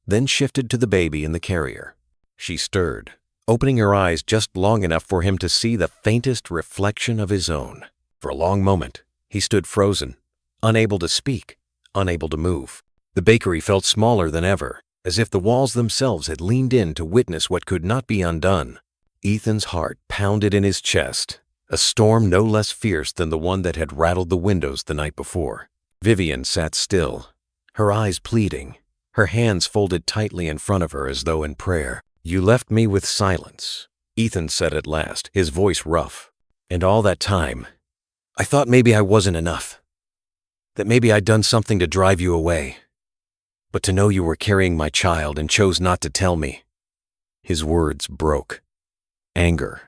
then shifted to the baby in the carrier. She stirred, opening her eyes just long enough for him to see the faintest reflection of his own. For a long moment, he stood frozen, unable to speak, unable to move. The bakery felt smaller than ever, as if the walls themselves had leaned in to witness what could not be undone. Ethan's heart pounded in his chest, a storm no less fierce than the one that had rattled the windows the night before. Vivian sat still, her eyes pleading, her hands folded tightly in front of her as though in prayer. "You left me with silence," Ethan said at last, his voice rough. "And all that time, I thought maybe I wasn't enough, that maybe I'd done something to drive you away. But to know you were carrying my child and chose not to tell me, His words broke. Anger,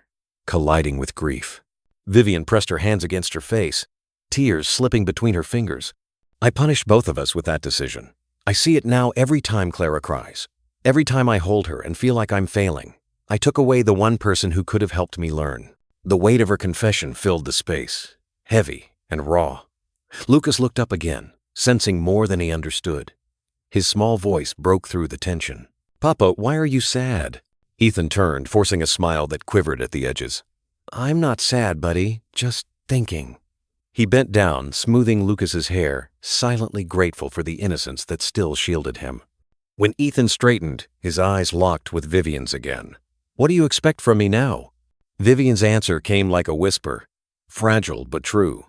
colliding with grief. Vivian pressed her hands against her face, tears slipping between her fingers. I punished both of us with that decision. I see it now every time Clara cries. Every time I hold her and feel like I'm failing. I took away the one person who could have helped me learn. The weight of her confession filled the space, heavy and raw. Lucas looked up again, sensing more than he understood. His small voice broke through the tension. "Papa, why are you sad?" Ethan turned, forcing a smile that quivered at the edges. "I'm not sad, buddy, just thinking." He bent down, smoothing Lucas's hair, silently grateful for the innocence that still shielded him. When Ethan straightened, his eyes locked with Vivian's again. "What do you expect from me now?" Vivian's answer came like a whisper, fragile but true.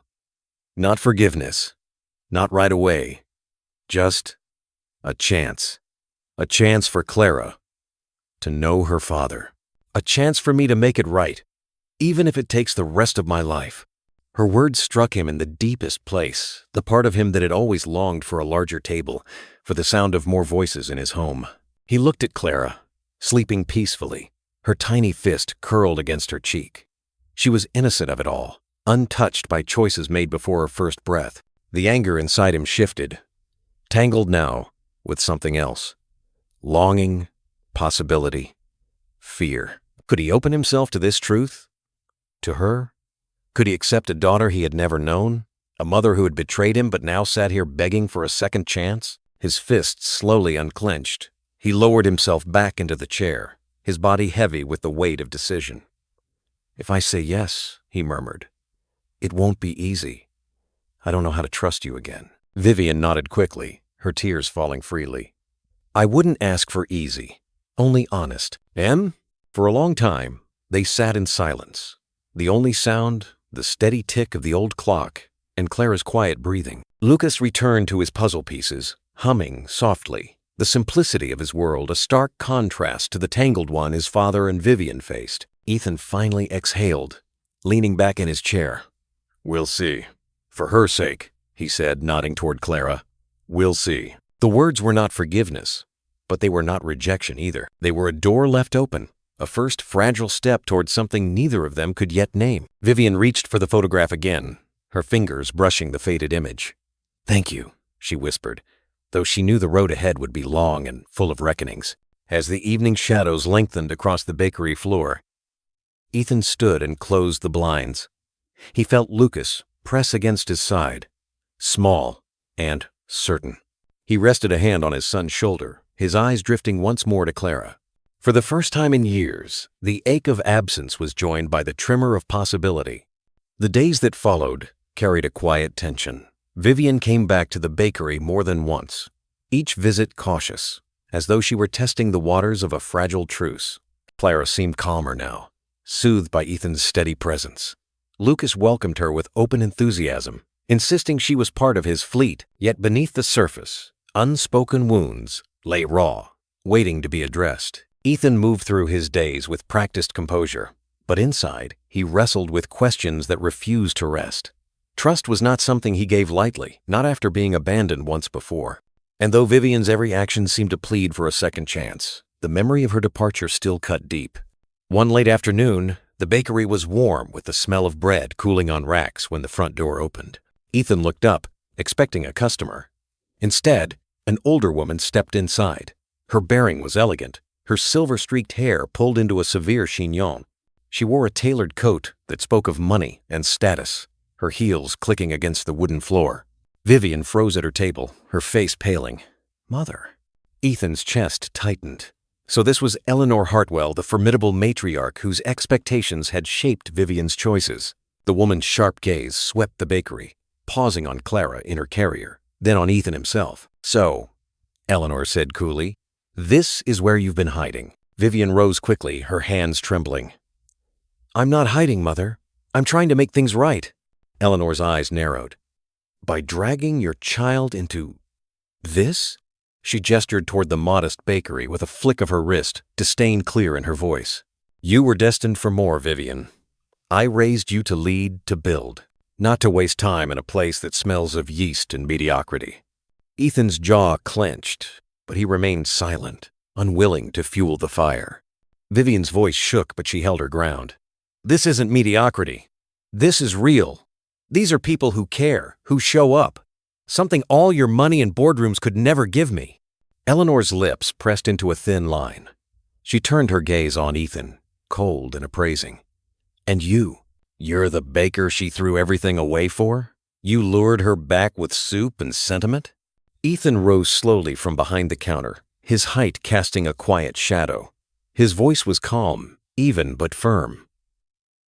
"Not forgiveness. Not right away. Just a chance. A chance for Clara to know her father. A chance for me to make it right, even if it takes the rest of my life." Her words struck him in the deepest place, the part of him that had always longed for a larger table, for the sound of more voices in his home. He looked at Clara, sleeping peacefully, her tiny fist curled against her cheek. She was innocent of it all, untouched by choices made before her first breath. The anger inside him shifted, tangled now with something else. Longing, possibility, fear. Could he open himself to this truth? To her? Could he accept a daughter he had never known? A mother who had betrayed him but now sat here begging for a second chance? His fists slowly unclenched. He lowered himself back into the chair, his body heavy with the weight of decision. "If I say yes," he murmured, "it won't be easy. I don't know how to trust you again." Vivian nodded quickly, her tears falling freely. "I wouldn't ask for easy, only honest." For a long time, they sat in silence. The only sound, the steady tick of the old clock, and Clara's quiet breathing. Lucas returned to his puzzle pieces, humming softly, the simplicity of his world a stark contrast to the tangled one his father and Vivian faced. Ethan finally exhaled, leaning back in his chair. "We'll see. For her sake," he said, nodding toward Clara. "We'll see." The words were not forgiveness, but they were not rejection either. They were a door left open, a first fragile step toward something neither of them could yet name. Vivian reached for the photograph again, her fingers brushing the faded image. "Thank you," she whispered, though she knew the road ahead would be long and full of reckonings. As the evening shadows lengthened across the bakery floor, Ethan stood and closed the blinds. He felt Lucas press against his side, small and certain. He rested a hand on his son's shoulder, his eyes drifting once more to Clara. For the first time in years, the ache of absence was joined by the tremor of possibility. The days that followed carried a quiet tension. Vivian came back to the bakery more than once, each visit cautious, as though she were testing the waters of a fragile truce. Clara seemed calmer now, soothed by Ethan's steady presence. Lucas welcomed her with open enthusiasm, insisting she was part of his fleet, yet beneath the surface, unspoken wounds lay raw, waiting to be addressed. Ethan moved through his days with practiced composure, but inside, he wrestled with questions that refused to rest. Trust was not something he gave lightly, not after being abandoned once before. And though Vivian's every action seemed to plead for a second chance, the memory of her departure still cut deep. One late afternoon, the bakery was warm with the smell of bread cooling on racks when the front door opened. Ethan looked up, expecting a customer. Instead, an older woman stepped inside. Her bearing was elegant, her silver-streaked hair pulled into a severe chignon. She wore a tailored coat that spoke of money and status, her heels clicking against the wooden floor. Vivian froze at her table, her face paling. "Mother." Ethan's chest tightened. So this was Eleanor Hartwell, the formidable matriarch whose expectations had shaped Vivian's choices. The woman's sharp gaze swept the bakery, pausing on Clara in her carrier, then on Ethan himself. "So," Eleanor said coolly, "this is where you've been hiding." Vivian rose quickly, her hands trembling. "I'm not hiding, Mother. I'm trying to make things right." Eleanor's eyes narrowed. "By dragging your child into this?" She gestured toward the modest bakery with a flick of her wrist, disdain clear in her voice. "You were destined for more, Vivian. I raised you to lead, to build, not to waste time in a place that smells of yeast and mediocrity." Ethan's jaw clenched, but he remained silent, unwilling to fuel the fire. Vivian's voice shook, but she held her ground. This isn't mediocrity. This is real. These are people who care, who show up. Something all your money and boardrooms could never give me. Eleanor's lips pressed into a thin line. She turned her gaze on Ethan, cold and appraising. And you're the baker she threw everything away for? You lured her back with soup and sentiment? Ethan rose slowly from behind the counter, his height casting a quiet shadow. His voice was calm, even but firm.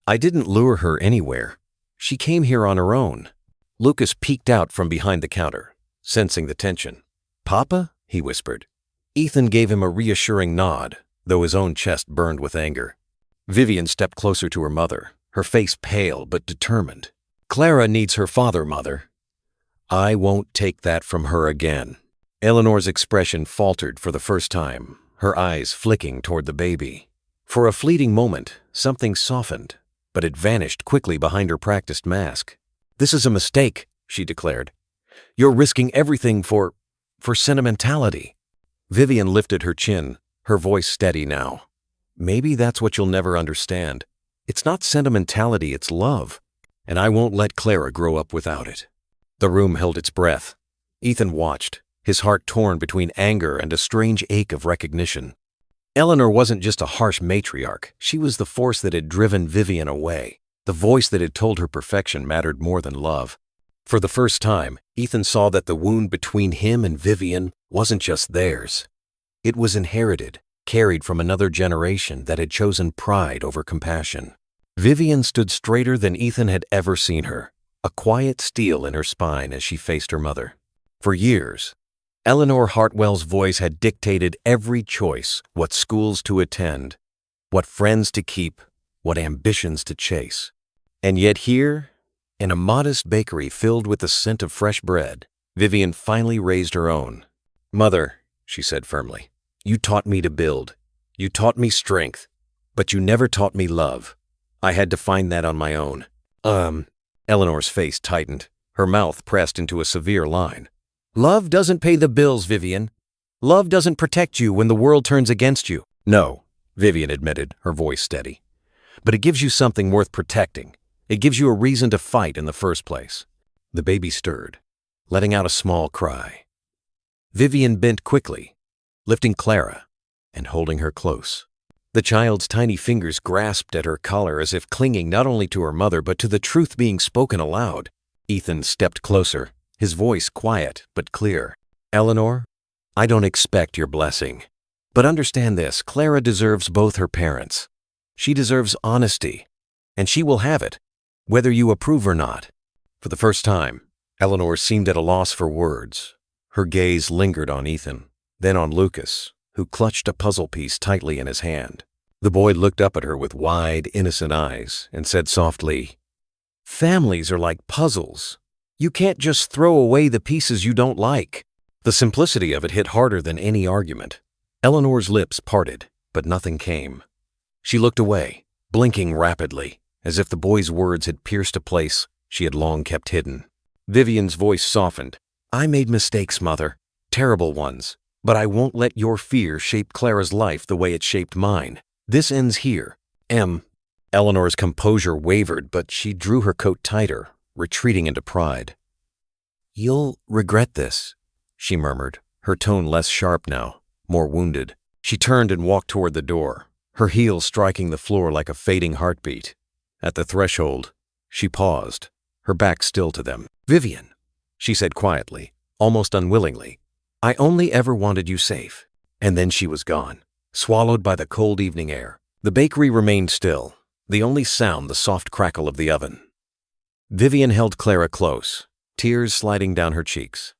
I didn't lure her anywhere. She came here on her own. Lucas peeked out from behind the counter, sensing the tension. Papa? He whispered. Ethan gave him a reassuring nod, though his own chest burned with anger. Vivian stepped closer to her mother, her face pale but determined. Clara needs her father, Mother. I won't take that from her again. Eleanor's expression faltered for the first time, her eyes flicking toward the baby. For a fleeting moment, something softened, but it vanished quickly behind her practiced mask. This is a mistake, she declared. You're risking everything for sentimentality. Vivian lifted her chin, her voice steady now. Maybe that's what you'll never understand. It's not sentimentality, it's love. And I won't let Clara grow up without it. The room held its breath. Ethan watched, his heart torn between anger and a strange ache of recognition. Eleanor wasn't just a harsh matriarch. She was the force that had driven Vivian away, the voice that had told her perfection mattered more than love. For the first time, Ethan saw that the wound between him and Vivian wasn't just theirs. It was inherited, carried from another generation that had chosen pride over compassion. Vivian stood straighter than Ethan had ever seen her, a quiet steel in her spine as she faced her mother. For years, Eleanor Hartwell's voice had dictated every choice, what schools to attend, what friends to keep, what ambitions to chase. And yet here, in a modest bakery filled with the scent of fresh bread, Vivian finally raised her own. Mother, she said firmly, you taught me to build. You taught me strength, but you never taught me love. I had to find that on my own. Eleanor's face tightened, her mouth pressed into a severe line. Love doesn't pay the bills, Vivian. Love doesn't protect you when the world turns against you. No, Vivian admitted, her voice steady. But it gives you something worth protecting. It gives you a reason to fight in the first place. The baby stirred, letting out a small cry. Vivian bent quickly, lifting Clara and holding her close. The child's tiny fingers grasped at her collar as if clinging not only to her mother but to the truth being spoken aloud. Ethan stepped closer, his voice quiet but clear. Eleanor, I don't expect your blessing. But understand this, Clara deserves both her parents. She deserves honesty, and she will have it, whether you approve or not. For the first time, Eleanor seemed at a loss for words. Her gaze lingered on Ethan, then on Lucas, who clutched a puzzle piece tightly in his hand. The boy looked up at her with wide, innocent eyes and said softly, Families are like puzzles. You can't just throw away the pieces you don't like. The simplicity of it hit harder than any argument. Eleanor's lips parted, but nothing came. She looked away, blinking rapidly, as if the boy's words had pierced a place she had long kept hidden. Vivian's voice softened. I made mistakes, Mother, terrible ones. But I won't let your fear shape Clara's life the way it shaped mine. This ends here. Eleanor's composure wavered, but she drew her coat tighter, retreating into pride. You'll regret this, she murmured, her tone less sharp now, more wounded. She turned and walked toward the door, her heels striking the floor like a fading heartbeat. At the threshold, she paused, her back still to them. Vivian, she said quietly, almost unwillingly. I only ever wanted you safe. And then she was gone, swallowed by the cold evening air. The bakery remained still, the only sound the soft crackle of the oven. Vivian held Clara close, tears sliding down her cheeks.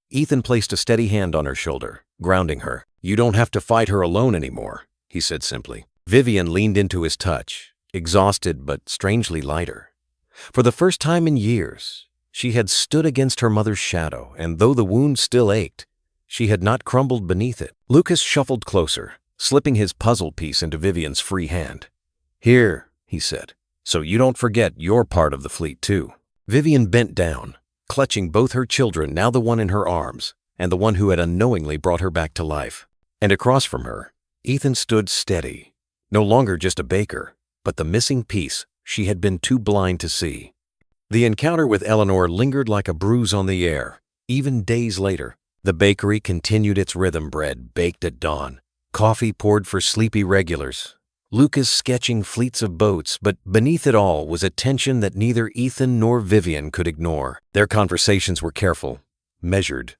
Ethan placed a steady hand on her shoulder, grounding her. You don't have to fight her alone anymore, he said simply. Vivian leaned into his touch, exhausted but strangely lighter. For the first time in years, she had stood against her mother's shadow, and though the wound still ached, she had not crumbled beneath it. Lucas shuffled closer, slipping his puzzle piece into Vivian's free hand. Here, he said, so you don't forget you're part of the fleet too. Vivian bent down, clutching both her children, now the one in her arms, and the one who had unknowingly brought her back to life. And across from her, Ethan stood steady, No longer just a baker, but the missing piece she had been too blind to see. The encounter with Eleanor lingered like a bruise on the air. Even days later, the bakery continued its rhythm: bread baked at dawn, coffee poured for sleepy regulars, Lucas sketching fleets of boats, but beneath it all was a tension that neither Ethan nor Vivian could ignore. Their conversations were careful, measured,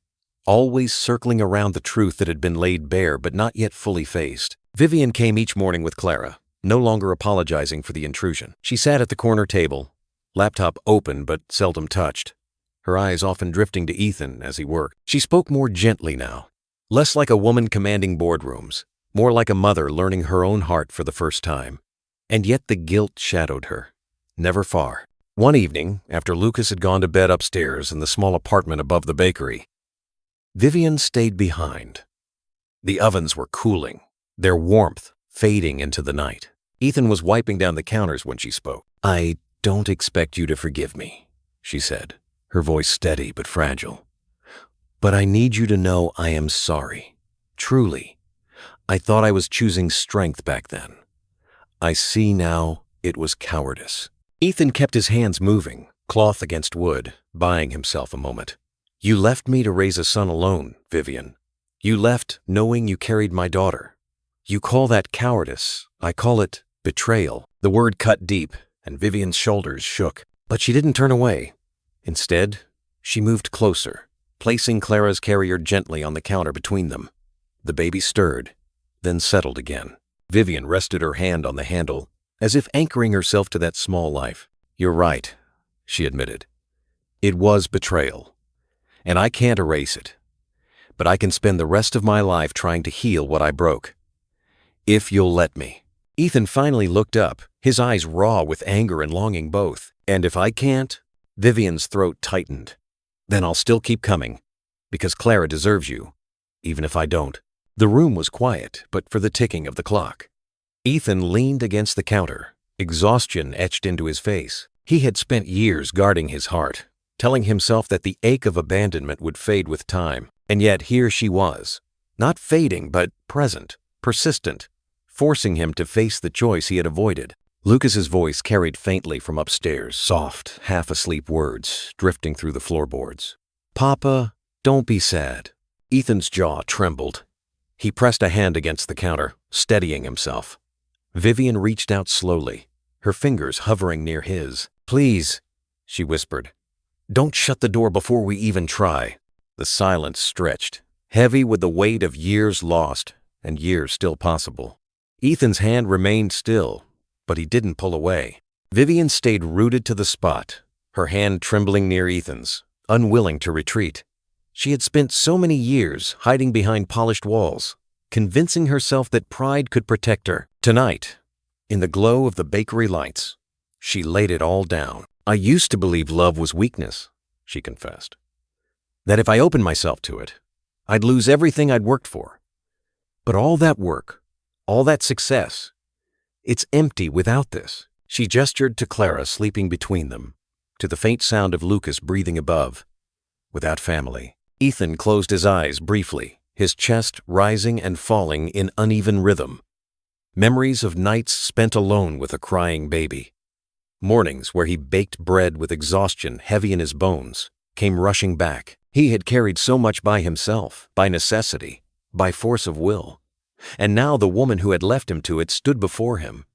always circling around the truth that had been laid bare but not yet fully faced. Vivian came each morning with Clara, no longer apologizing for the intrusion. She sat at the corner table, laptop open but seldom touched, her eyes often drifting to Ethan as he worked. She spoke more gently now, less like a woman commanding boardrooms, more like a mother learning her own heart for the first time. And yet the guilt shadowed her, never far. One evening, after Lucas had gone to bed upstairs in the small apartment above the bakery, Vivian stayed behind. The ovens were cooling, their warmth fading into the night. Ethan was wiping down the counters when she spoke. "I don't expect you to forgive me," she said, her voice steady but fragile. "But I need you to know I am sorry. Truly. I thought I was choosing strength back then. I see now it was cowardice." Ethan kept his hands moving, cloth against wood, buying himself a moment. "You left me to raise a son alone, Vivian. You left knowing you carried my daughter. You call that cowardice. I call it betrayal." The word cut deep, and Vivian's shoulders shook. But she didn't turn away. Instead, she moved closer, placing Clara's carrier gently on the counter between them. The baby stirred, then settled again. Vivian rested her hand on the handle, as if anchoring herself to that small life. "You're right," she admitted. "It was betrayal, and I can't erase it. But I can spend the rest of my life trying to heal what I broke. If you'll let me." Ethan finally looked up, his eyes raw with anger and longing both. "And if I can't?" Vivian's throat tightened. "Then I'll still keep coming, because Clara deserves you, even if I don't." The room was quiet, but for the ticking of the clock. Ethan leaned against the counter, exhaustion etched into his face. He had spent years guarding his heart, telling himself that the ache of abandonment would fade with time. And yet here she was, not fading, but present, persistent, forcing him to face the choice he had avoided. Lucas's voice carried faintly from upstairs, soft, half-asleep words drifting through the floorboards. "Papa, don't be sad." Ethan's jaw trembled. He pressed a hand against the counter, steadying himself. Vivian reached out slowly, her fingers hovering near his. "Please," she whispered, "don't shut the door before we even try." The silence stretched, heavy with the weight of years lost and years still possible. Ethan's hand remained still, but he didn't pull away. Vivian stayed rooted to the spot, her hand trembling near Ethan's, unwilling to retreat. She had spent so many years hiding behind polished walls, convincing herself that pride could protect her. Tonight, in the glow of the bakery lights, she laid it all down. "I used to believe love was weakness," she confessed. "That if I opened myself to it, I'd lose everything I'd worked for. But all that work, all that success, it's empty without this." She gestured to Clara sleeping between them, to the faint sound of Lucas breathing above. Without family. Ethan closed his eyes briefly, his chest rising and falling in uneven rhythm. Memories of nights spent alone with a crying baby. Mornings where he baked bread with exhaustion heavy in his bones came rushing back. He had carried so much by himself, by necessity, by force of will. And now the woman who had left him to it stood before him,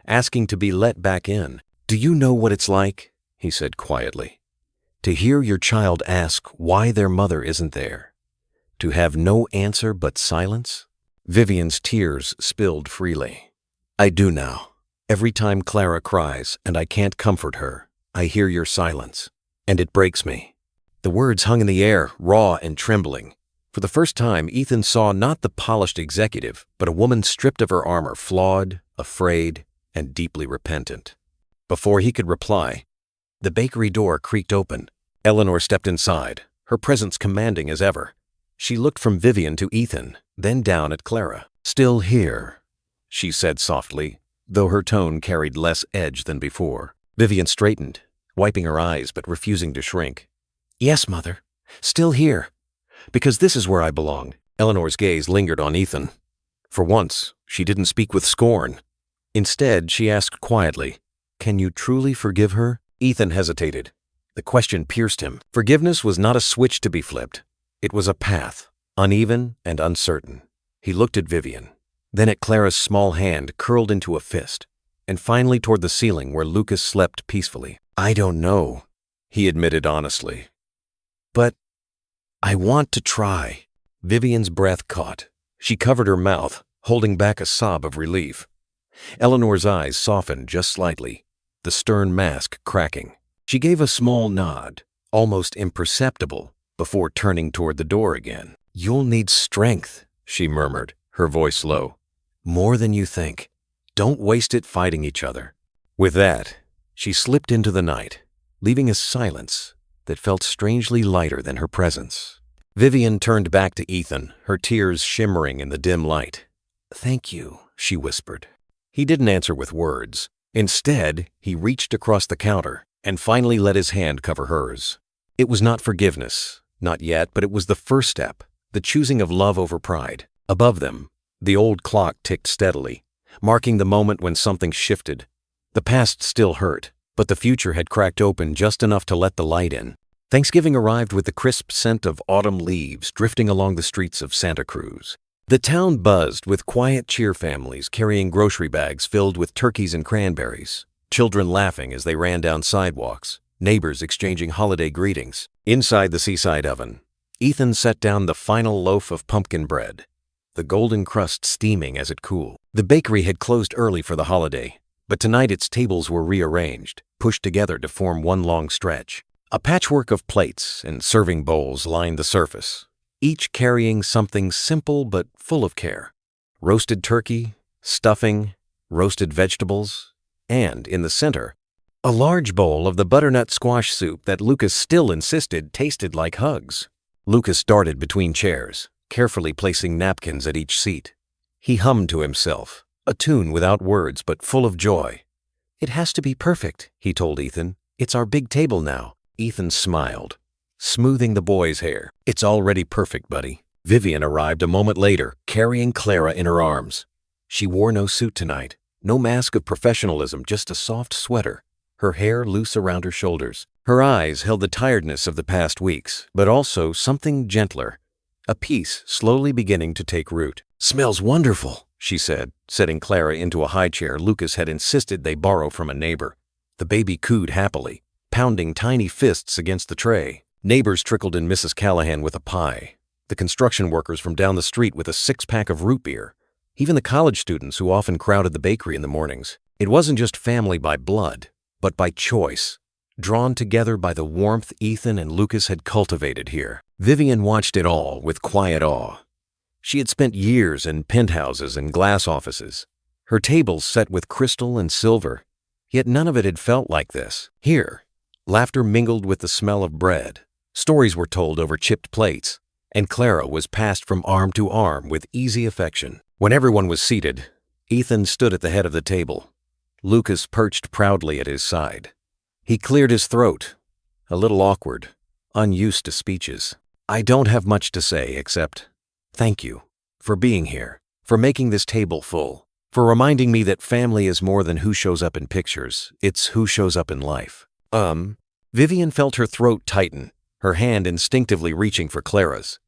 asking to be let back in. "Do you know what it's like?" he said quietly. "To hear your child ask why their mother isn't there. To have no answer but silence?" Vivian's tears spilled freely. "I do now. Every time Clara cries and I can't comfort her, I hear your silence, and it breaks me." The words hung in the air, raw and trembling. For the first time, Ethan saw not the polished executive, but a woman stripped of her armor, flawed, afraid, and deeply repentant. Before he could reply, the bakery door creaked open. Eleanor stepped inside, her presence commanding as ever. She looked from Vivian to Ethan, then down at Clara. "Still here," she said softly, though her tone carried less edge than before. Vivian straightened, wiping her eyes but refusing to shrink. "Yes, Mother. Still here. Because this is where I belong." Eleanor's gaze lingered on Ethan. For once, she didn't speak with scorn. Instead, she asked quietly, "Can you truly forgive her?" Ethan hesitated. The question pierced him. Forgiveness was not a switch to be flipped. It was a path, uneven and uncertain. He looked at Vivian, then at Clara's small hand curled into a fist, and finally toward the ceiling where Lucas slept peacefully. "I don't know," he admitted honestly. "But I want to try." Vivian's breath caught. She covered her mouth, holding back a sob of relief. Eleanor's eyes softened just slightly, the stern mask cracking. She gave a small nod, almost imperceptible, before turning toward the door again. "You'll need strength," she murmured, her voice low. "More than you think. Don't waste it fighting each other." With that, she slipped into the night, leaving a silence that felt strangely lighter than her presence. Vivian turned back to Ethan, her tears shimmering in the dim light. "Thank you," she whispered. He didn't answer with words. Instead, he reached across the counter and finally let his hand cover hers. It was not forgiveness, not yet, but it was the first step, the choosing of love over pride. Above them, the old clock ticked steadily, marking the moment when something shifted. The past still hurt, but the future had cracked open just enough to let the light in. Thanksgiving arrived with the crisp scent of autumn leaves drifting along the streets of Santa Cruz. The town buzzed with quiet cheer families carrying grocery bags filled with turkeys and cranberries, children laughing as they ran down sidewalks, neighbors exchanging holiday greetings. Inside the seaside oven, Ethan set down the final loaf of pumpkin bread, the golden crust steaming as it cooled. The bakery had closed early for the holiday, but tonight its tables were rearranged, pushed together to form one long stretch. A patchwork of plates and serving bowls lined the surface, each carrying something simple but full of care. Roasted turkey, stuffing, roasted vegetables, and, in the center, a large bowl of the butternut squash soup that Lucas still insisted tasted like hugs. Lucas darted between chairs, carefully placing napkins at each seat. He hummed to himself, a tune without words but full of joy. "It has to be perfect," he told Ethan. "It's our big table now." Ethan smiled, smoothing the boy's hair. "It's already perfect, buddy." Vivian arrived a moment later, carrying Clara in her arms. She wore no suit tonight, no mask of professionalism, just a soft sweater, her hair loose around her shoulders. Her eyes held the tiredness of the past weeks, but also something gentler, a peace slowly beginning to take root. "Smells wonderful," she said, setting Clara into a high chair Lucas had insisted they borrow from a neighbor. The baby cooed happily, pounding tiny fists against the tray. Neighbors trickled in Mrs. Callahan with a pie, the construction workers from down the street with a six-pack of root beer, even the college students who often crowded the bakery in the mornings. It wasn't just family by blood, but by choice, drawn together by the warmth Ethan and Lucas had cultivated here. Vivian watched it all with quiet awe. She had spent years in penthouses and glass offices, her tables set with crystal and silver, yet none of it had felt like this. Here, laughter mingled with the smell of bread. Stories were told over chipped plates, and Clara was passed from arm to arm with easy affection. When everyone was seated, Ethan stood at the head of the table. Lucas perched proudly at his side. He cleared his throat, a little awkward, unused to speeches. "I don't have much to say except thank you for being here, for making this table full, for reminding me that family is more than who shows up in pictures, it's who shows up in life." Vivian felt her throat tighten, her hand instinctively reaching for Clara's.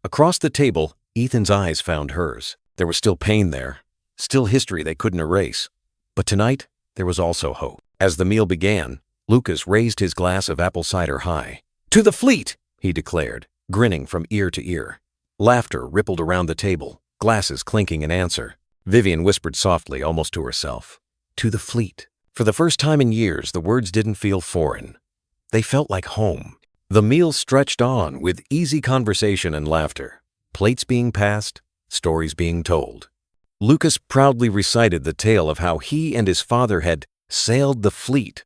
Across the table, Ethan's eyes found hers. There was still pain there, still history they couldn't erase. But tonight, there was also hope. As the meal began, Lucas raised his glass of apple cider high. "To the fleet!" he declared, grinning from ear to ear. Laughter rippled around the table, glasses clinking in answer. Vivian whispered softly, almost to herself, "To the fleet." For the first time in years, the words didn't feel foreign. They felt like home. The meal stretched on with easy conversation and laughter, plates being passed, stories being told. Lucas proudly recited the tale of how he and his father had sailed the fleet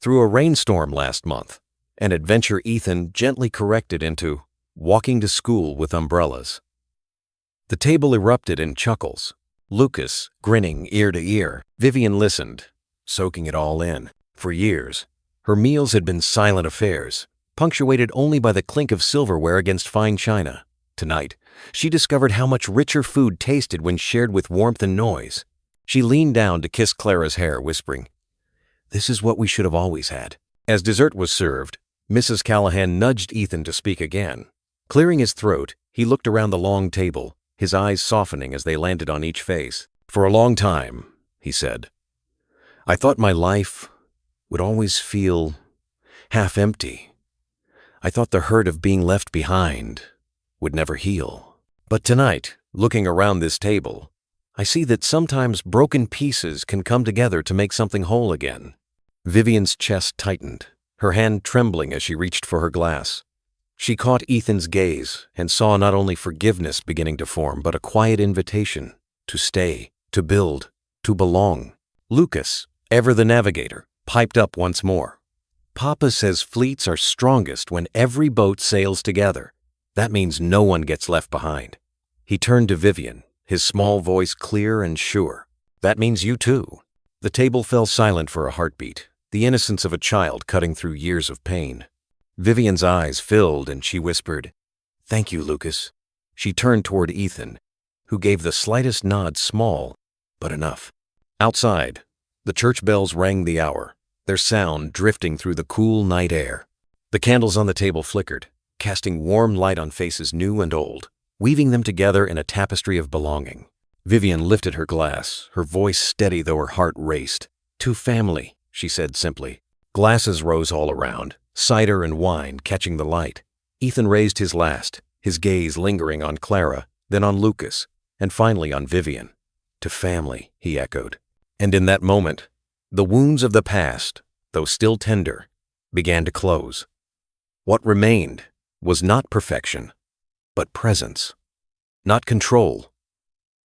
through a rainstorm last month, an adventure Ethan gently corrected into walking to school with umbrellas. The table erupted in chuckles, Lucas grinning ear to ear. Vivian listened, soaking it all in. For years, her meals had been silent affairs, punctuated only by the clink of silverware against fine china. Tonight, she discovered how much richer food tasted when shared with warmth and noise. She leaned down to kiss Clara's hair, whispering, "This is what we should have always had." As dessert was served, Mrs. Callahan nudged Ethan to speak again. Clearing his throat, he looked around the long table, his eyes softening as they landed on each face. "For a long time," he said, "I thought my life would always feel half empty. I thought the hurt of being left behind would never heal. But tonight, looking around this table, I see that sometimes broken pieces can come together to make something whole again." Vivian's chest tightened, her hand trembling as she reached for her glass. She caught Ethan's gaze and saw not only forgiveness beginning to form, but a quiet invitation to stay, to build, to belong. Lucas, ever the navigator, piped up once more. "Papa says fleets are strongest when every boat sails together. That means no one gets left behind." He turned to Vivian, his small voice clear and sure. "That means you too." The table fell silent for a heartbeat, the innocence of a child cutting through years of pain. Vivian's eyes filled and she whispered, "Thank you, Lucas." She turned toward Ethan, who gave the slightest nod, small, but enough. Outside, the church bells rang the hour, their sound drifting through the cool night air. The candles on the table flickered, casting warm light on faces new and old, weaving them together in a tapestry of belonging. Vivian lifted her glass, her voice steady though her heart raced. "To family," she said simply. Glasses rose all around, cider and wine catching the light. Ethan raised his last, his gaze lingering on Clara, then on Lucas, and finally on Vivian. "To family," he echoed. And in that moment, the wounds of the past, though still tender, began to close. What remained was not perfection, but presence. Not control,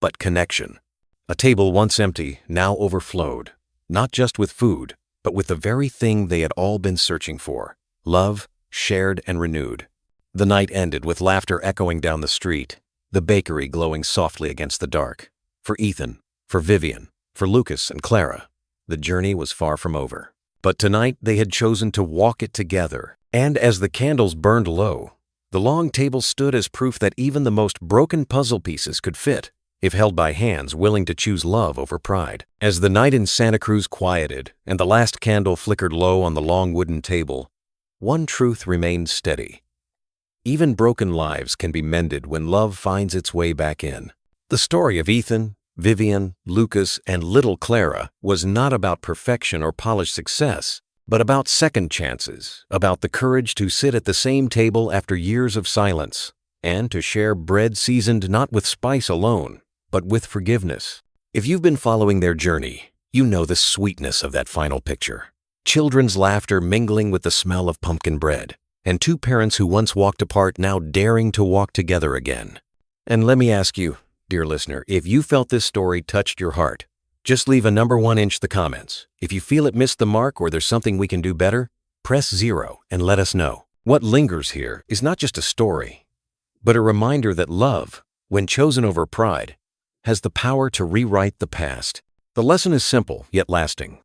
but connection. A table once empty now overflowed, not just with food, but with the very thing they had all been searching for: love, shared and renewed. The night ended with laughter echoing down the street, the bakery glowing softly against the dark. For Ethan, for Vivian, for Lucas and Clara, the journey was far from over. But tonight they had chosen to walk it together, and as the candles burned low, the long table stood as proof that even the most broken puzzle pieces could fit, if held by hands willing to choose love over pride. As the night in Santa Cruz quieted and the last candle flickered low on the long wooden table, one truth remained steady. Even broken lives can be mended when love finds its way back in. The story of Ethan, Vivian, Lucas, and little Clara was not about perfection or polished success, but about second chances, about the courage to sit at the same table after years of silence, and to share bread seasoned not with spice alone, but with forgiveness. If you've been following their journey, you know the sweetness of that final picture. Children's laughter mingling with the smell of pumpkin bread, and two parents who once walked apart now daring to walk together again. And let me ask you, dear listener, if you felt this story touched your heart, just leave a number 1 in the comments. If you feel it missed the mark or there's something we can do better, press 0 and let us know. What lingers here is not just a story, but a reminder that love, when chosen over pride, has the power to rewrite the past. The lesson is simple, yet lasting.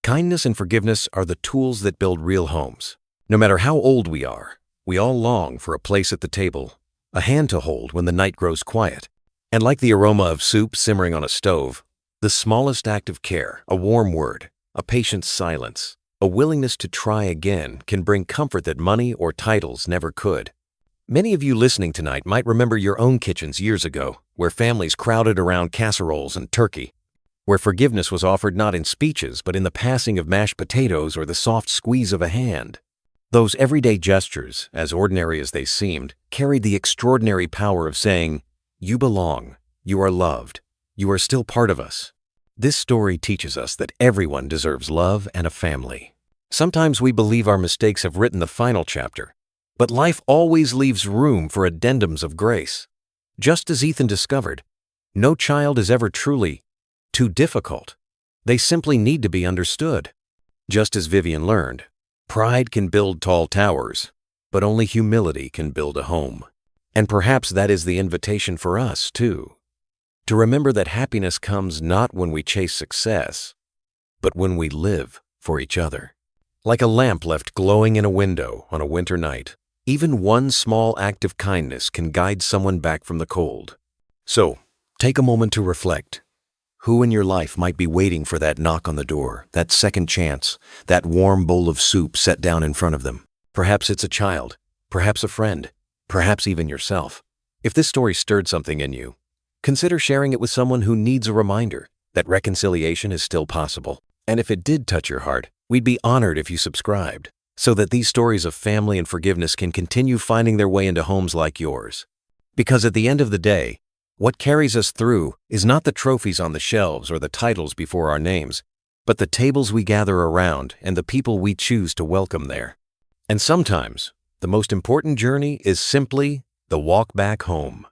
Kindness and forgiveness are the tools that build real homes. No matter how old we are, we all long for a place at the table, a hand to hold when the night grows quiet. And like the aroma of soup simmering on a stove, the smallest act of care, a warm word, a patient silence, a willingness to try again can bring comfort that money or titles never could. Many of you listening tonight might remember your own kitchens years ago, where families crowded around casseroles and turkey, where forgiveness was offered not in speeches but in the passing of mashed potatoes or the soft squeeze of a hand. Those everyday gestures, as ordinary as they seemed, carried the extraordinary power of saying, "You belong, you are loved, you are still part of us." This story teaches us that everyone deserves love and a family. Sometimes we believe our mistakes have written the final chapter, but life always leaves room for addendums of grace. Just as Ethan discovered, no child is ever truly too difficult. They simply need to be understood. Just as Vivian learned, pride can build tall towers, but only humility can build a home. And perhaps that is the invitation for us, too. To remember that happiness comes not when we chase success, but when we live for each other. Like a lamp left glowing in a window on a winter night, even one small act of kindness can guide someone back from the cold. So, take a moment to reflect. Who in your life might be waiting for that knock on the door, that second chance, that warm bowl of soup set down in front of them? Perhaps it's a child, perhaps a friend, perhaps even yourself. If this story stirred something in you, consider sharing it with someone who needs a reminder that reconciliation is still possible. And if it did touch your heart, we'd be honored if you subscribed, so that these stories of family and forgiveness can continue finding their way into homes like yours. Because at the end of the day, what carries us through is not the trophies on the shelves or the titles before our names, but the tables we gather around and the people we choose to welcome there. And sometimes, the most important journey is simply the walk back home.